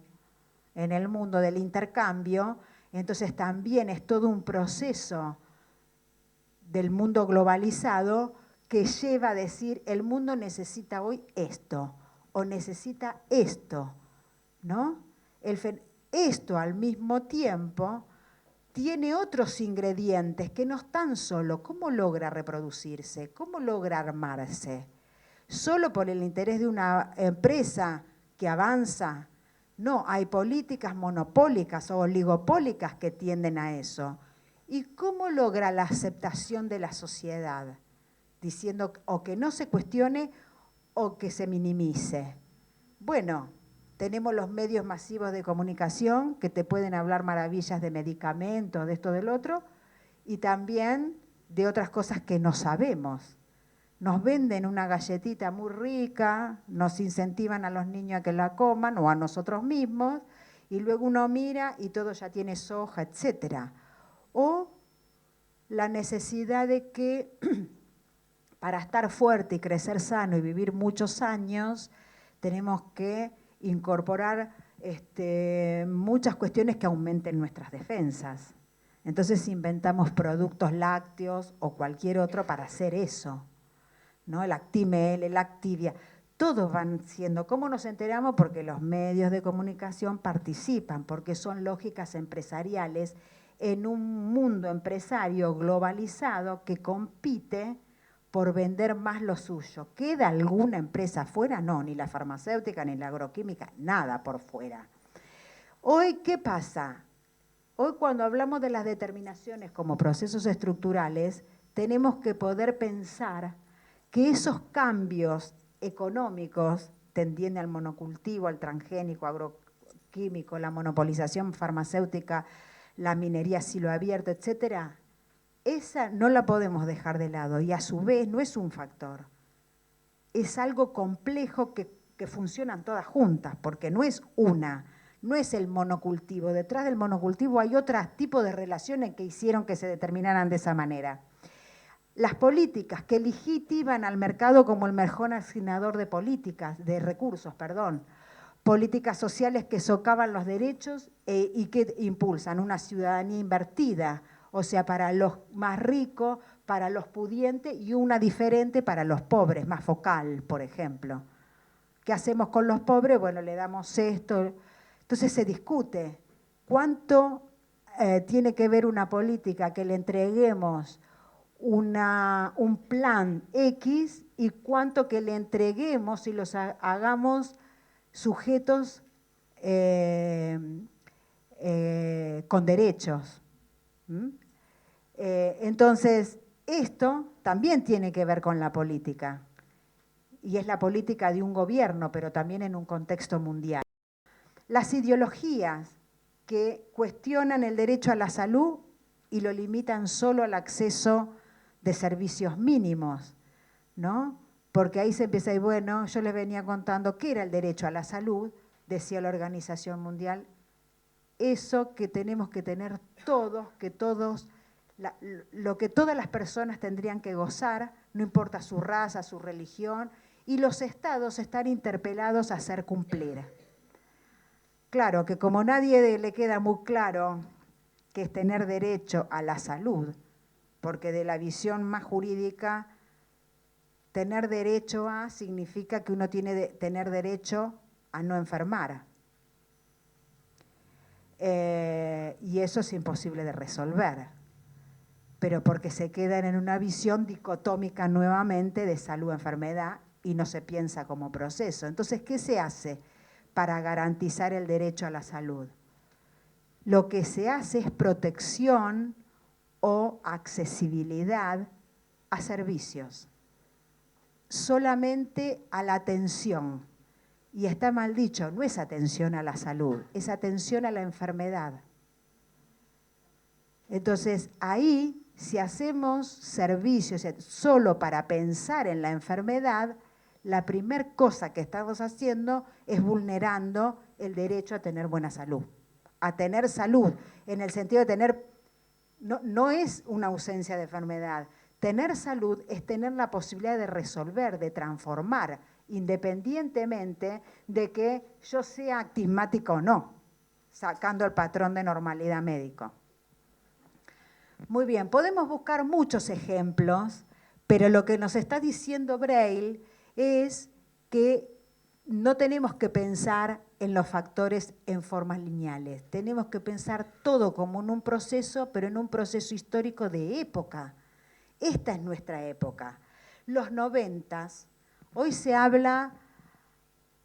en el mundo del intercambio, entonces también es todo un proceso del mundo globalizado que lleva a decir, el mundo necesita hoy esto, o necesita esto, ¿no? Esto al mismo tiempo tiene otros ingredientes que no están solo. ¿Cómo logra reproducirse? ¿Cómo logra armarse? ¿Solo por el interés de una empresa que avanza? No, hay políticas monopólicas o oligopólicas que tienden a eso. ¿Y cómo logra la aceptación de la sociedad? Diciendo o que no se cuestione o que se minimice? Bueno, tenemos los medios masivos de comunicación que te pueden hablar maravillas de medicamentos, de esto, del otro, y también de otras cosas que no sabemos. Nos venden una galletita muy rica, nos incentivan a los niños a que la coman o a nosotros mismos, y luego uno mira y todo ya tiene soja, etc. O la necesidad de que para estar fuerte y crecer sano y vivir muchos años, tenemos que incorporar muchas cuestiones que aumenten nuestras defensas. Entonces inventamos productos lácteos o cualquier otro para hacer eso, ¿no? El Actimel, el Activia, todos van siendo. ¿Cómo nos enteramos? Porque los medios de comunicación participan, porque son lógicas empresariales en un mundo empresario globalizado que compite por vender más lo suyo. ¿Queda alguna empresa afuera? No, ni la farmacéutica, ni la agroquímica, nada por fuera. Hoy, ¿qué pasa? Hoy cuando hablamos de las determinaciones como procesos estructurales, tenemos que poder pensar que esos cambios económicos, tendiendo al monocultivo, al transgénico, agroquímico, la monopolización farmacéutica, la minería a cielo abierto, etcétera, esa no la podemos dejar de lado y a su vez no es un factor. Es algo complejo que funcionan todas juntas, porque no es una, no es el monocultivo. Detrás del monocultivo hay otros tipos de relaciones que hicieron que se determinaran de esa manera. Las políticas que legitiman al mercado como el mejor asignador de recursos, políticas sociales que socavan los derechos y que impulsan una ciudadanía invertida, o sea, para los más ricos, para los pudientes y una diferente para los pobres, más focal, por ejemplo. ¿Qué hacemos con los pobres? Bueno, le damos esto. Entonces se discute cuánto tiene que ver una política que le entreguemos un plan X y cuánto que le entreguemos y los hagamos sujetos con derechos. Entonces, esto también tiene que ver con la política. Y es la política de un gobierno, pero también en un contexto mundial. Las ideologías que cuestionan el derecho a la salud y lo limitan solo al acceso de servicios mínimos, ¿no? Porque ahí se empieza, y bueno, yo les venía contando qué era el derecho a la salud, decía la Organización Mundial, eso que tenemos que tener todos, lo que todas las personas tendrían que gozar, no importa su raza, su religión, y los estados están interpelados a hacer cumplir. Claro que como nadie le queda muy claro que es tener derecho a la salud, porque de la visión más jurídica, tener derecho a significa que uno tiene que tener derecho a no enfermar. Y eso es imposible de resolver, pero porque se quedan en una visión dicotómica nuevamente de salud-enfermedad y no se piensa como proceso. Entonces, ¿qué se hace para garantizar el derecho a la salud? Lo que se hace es protección o accesibilidad a servicios, solamente a la atención. Y está mal dicho, no es atención a la salud, es atención a la enfermedad. Entonces, ahí, si hacemos servicios solo para pensar en la enfermedad, la primera cosa que estamos haciendo es vulnerando el derecho a tener buena salud. A tener salud, en el sentido de tener, no es una ausencia de enfermedad. Tener salud es tener la posibilidad de resolver, de transformar, independientemente de que yo sea astigmático o no, sacando el patrón de normalidad médico. Muy bien, podemos buscar muchos ejemplos, pero lo que nos está diciendo Braille es que no tenemos que pensar en los factores en formas lineales. Tenemos que pensar todo como en un proceso, pero en un proceso histórico de época. Esta es nuestra época. Los 90s, hoy se habla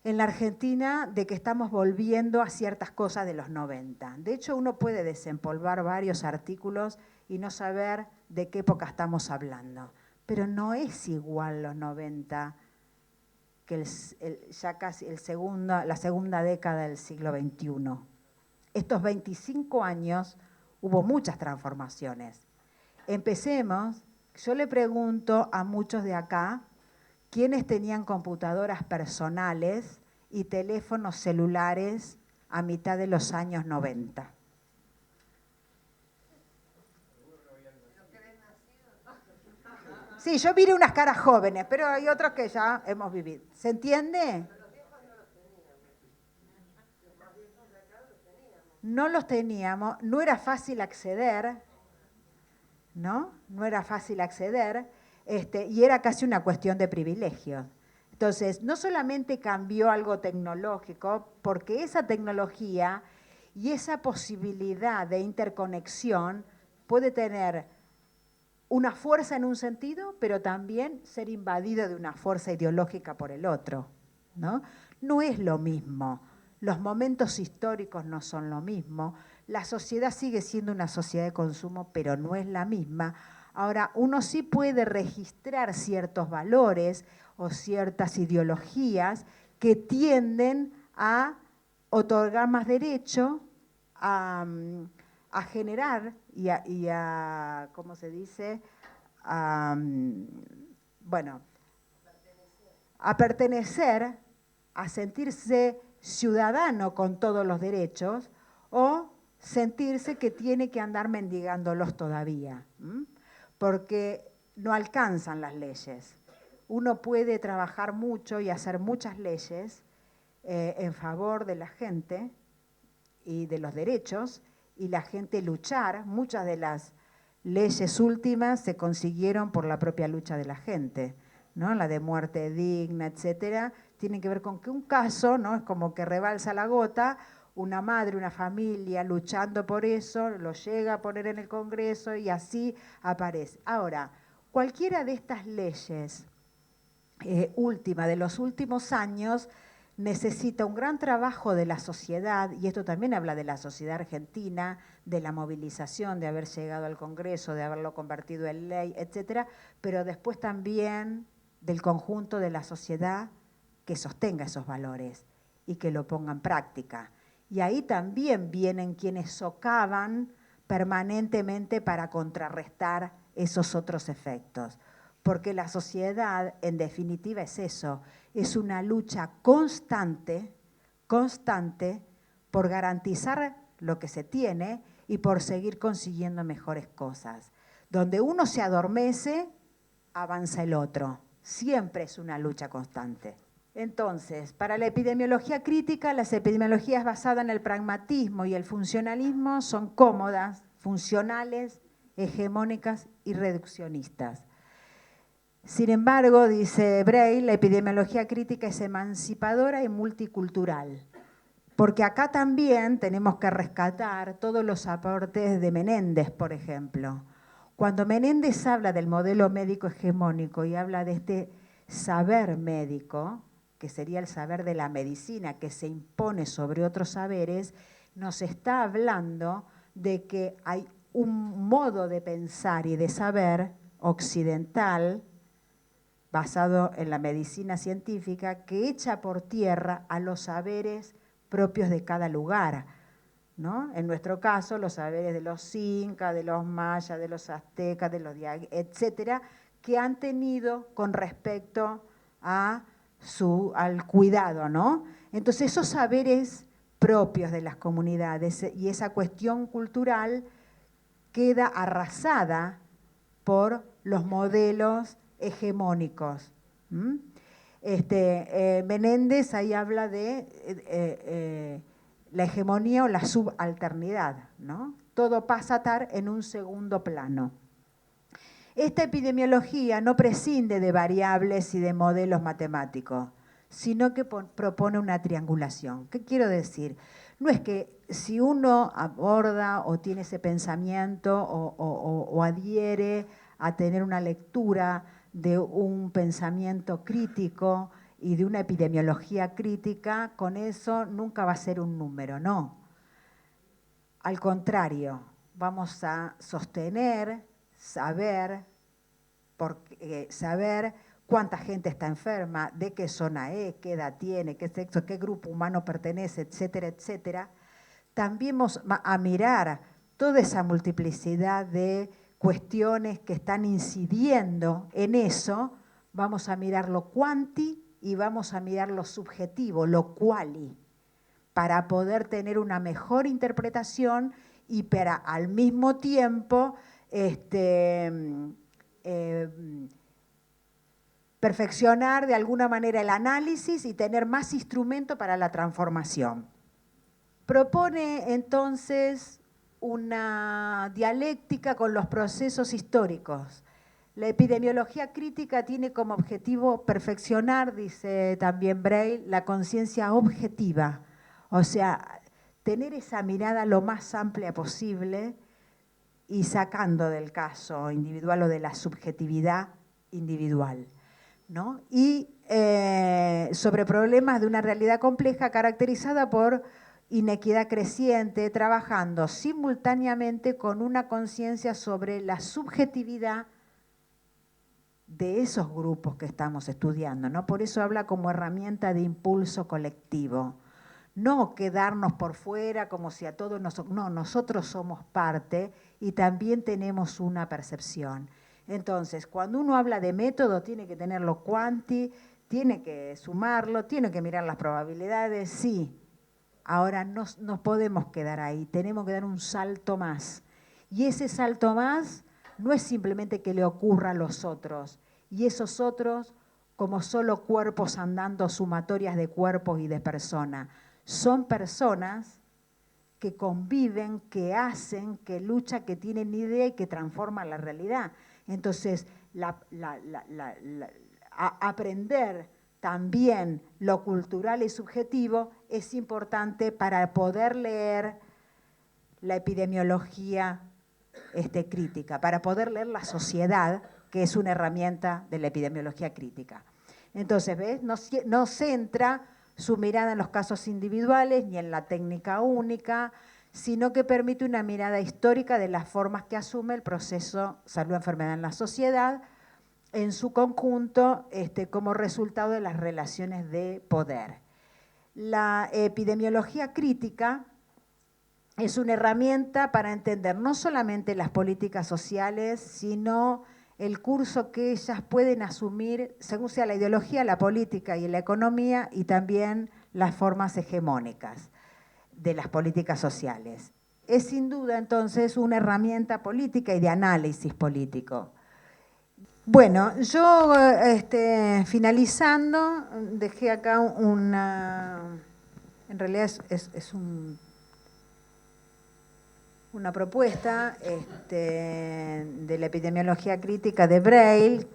en la Argentina de que estamos volviendo a ciertas cosas de los 90. De hecho, uno puede desempolvar varios artículos y no saber de qué época estamos hablando. Pero no es igual los 90 que ya casi la segunda década del siglo XXI. Estos 25 años hubo muchas transformaciones. Empecemos, yo le pregunto a muchos de acá, ¿quiénes tenían computadoras personales y teléfonos celulares a mitad de los años 90? Sí, yo miré unas caras jóvenes, pero hay otros que ya hemos vivido. ¿Se entiende? No los teníamos, no era fácil acceder, ¿no? No era fácil acceder, y era casi una cuestión de privilegio. Entonces, no solamente cambió algo tecnológico, porque esa tecnología y esa posibilidad de interconexión puede tener una fuerza en un sentido, pero también ser invadida de una fuerza ideológica por el otro, ¿no? No es lo mismo. Los momentos históricos no son lo mismo. La sociedad sigue siendo una sociedad de consumo, pero no es la misma. Ahora, uno sí puede registrar ciertos valores o ciertas ideologías que tienden a otorgar más derecho a generar y a ¿cómo se dice? Bueno, a pertenecer, a sentirse ciudadano con todos los derechos o sentirse que tiene que andar mendigándolos todavía, porque no alcanzan las leyes. Uno puede trabajar mucho y hacer muchas leyes en favor de la gente y de los derechos, y la gente luchar. Muchas de las leyes últimas se consiguieron por la propia lucha de la gente, ¿no? La de muerte digna, etcétera, tiene que ver con que un caso, ¿no? Es como que rebalsa la gota, una madre, una familia luchando por eso, lo llega a poner en el Congreso y así aparece. Ahora, cualquiera de estas leyes últimas, de los últimos años, necesita un gran trabajo de la sociedad, y esto también habla de la sociedad argentina, de la movilización, de haber llegado al Congreso, de haberlo convertido en ley, etcétera, pero después también del conjunto de la sociedad que sostenga esos valores y que lo ponga en práctica. Y ahí también vienen quienes socavan permanentemente para contrarrestar esos otros efectos. Porque la sociedad, en definitiva, es eso, es una lucha constante, constante, por garantizar lo que se tiene y por seguir consiguiendo mejores cosas. Donde uno se adormece, avanza el otro. Siempre es una lucha constante. Entonces, para la epidemiología crítica, las epidemiologías basadas en el pragmatismo y el funcionalismo son cómodas, funcionales, hegemónicas y reduccionistas. Sin embargo, dice Bray, la epidemiología crítica es emancipadora y multicultural, porque acá también tenemos que rescatar todos los aportes de Menéndez, por ejemplo. Cuando Menéndez habla del modelo médico hegemónico y habla de este saber médico, que sería el saber de la medicina que se impone sobre otros saberes, nos está hablando de que hay un modo de pensar y de saber occidental, basado en la medicina científica, que echa por tierra a los saberes propios de cada lugar, ¿no? En nuestro caso, los saberes de los incas, de los mayas, de los aztecas, de los etcétera, que han tenido con respecto al cuidado, ¿no? Entonces, esos saberes propios de las comunidades y esa cuestión cultural queda arrasada por los modelos hegemónicos. Menéndez ahí habla de la hegemonía o la subalternidad, ¿no? Todo pasa a estar en un segundo plano. Esta epidemiología no prescinde de variables y de modelos matemáticos, sino que propone una triangulación. ¿Qué quiero decir? No es que si uno aborda o tiene ese pensamiento o adhiere a tener una lectura de un pensamiento crítico y de una epidemiología crítica, con eso nunca va a ser un número, no. Al contrario, vamos a sostener, saber cuánta gente está enferma, de qué zona es, qué edad tiene, qué sexo, qué grupo humano pertenece, etcétera, etcétera. También vamos a mirar toda esa multiplicidad de cuestiones que están incidiendo en eso. Vamos a mirar lo quanti y vamos a mirar lo subjetivo, lo quali, para poder tener una mejor interpretación y para al mismo tiempo perfeccionar de alguna manera el análisis y tener más instrumento para la transformación. Propone entonces una dialéctica con los procesos históricos. La epidemiología crítica tiene como objetivo perfeccionar, dice también Braille, la conciencia objetiva, o sea, tener esa mirada lo más amplia posible y sacando del caso individual o de la subjetividad individual, ¿no? Y sobre problemas de una realidad compleja caracterizada por inequidad creciente, trabajando simultáneamente con una conciencia sobre la subjetividad de esos grupos que estamos estudiando, ¿no? Por eso habla como herramienta de impulso colectivo. No quedarnos por fuera como si a todos no, nosotros somos parte y también tenemos una percepción. Entonces, cuando uno habla de método, tiene que tenerlo quanti, tiene que sumarlo, tiene que mirar las probabilidades, sí. Ahora no nos podemos quedar ahí, tenemos que dar un salto más. Y ese salto más no es simplemente que le ocurra a los otros, y esos otros como solo cuerpos andando, sumatorias de cuerpos y de personas. Son personas que conviven, que hacen, que luchan, que tienen idea y que transforman la realidad. Entonces, aprender también lo cultural y subjetivo es importante para poder leer la epidemiología crítica, para poder leer la sociedad, que es una herramienta de la epidemiología crítica. Entonces, ¿ves? No centra su mirada en los casos individuales ni en la técnica única, sino que permite una mirada histórica de las formas que asume el proceso salud-enfermedad en la sociedad, en su conjunto, como resultado de las relaciones de poder. La epidemiología crítica es una herramienta para entender no solamente las políticas sociales, sino el curso que ellas pueden asumir según sea la ideología, la política y la economía, y también las formas hegemónicas de las políticas sociales. Es sin duda entonces una herramienta política y de análisis político. Bueno, yo finalizando, dejé acá en realidad es una propuesta de la epidemiología crítica de Braille,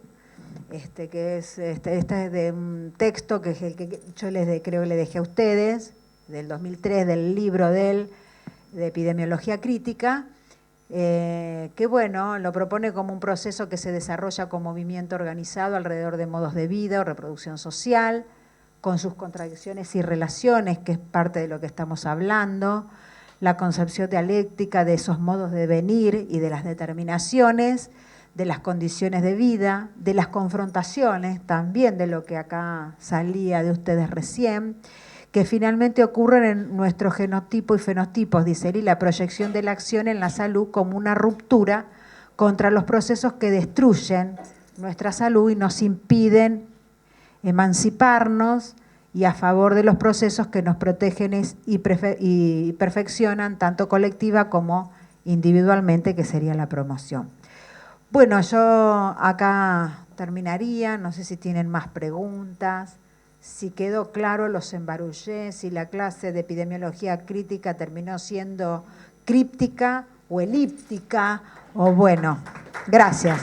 que es de un texto que es el que yo creo que le dejé a ustedes, del 2003, del libro de él, de epidemiología crítica, que bueno, lo propone como un proceso que se desarrolla con movimiento organizado alrededor de modos de vida o reproducción social, con sus contradicciones y relaciones, que es parte de lo que estamos hablando, la concepción dialéctica de esos modos de venir y de las determinaciones, de las condiciones de vida, de las confrontaciones, también de lo que acá salía de ustedes recién, que finalmente ocurren en nuestro genotipo y fenotipos, dice él, y la proyección de la acción en la salud como una ruptura contra los procesos que destruyen nuestra salud y nos impiden emanciparnos, y a favor de los procesos que nos protegen y perfeccionan tanto colectiva como individualmente, que sería la promoción. Bueno, yo acá terminaría, no sé si tienen más preguntas, si quedó claro los embarullé, si la clase de epidemiología crítica terminó siendo críptica o elíptica, o bueno, gracias.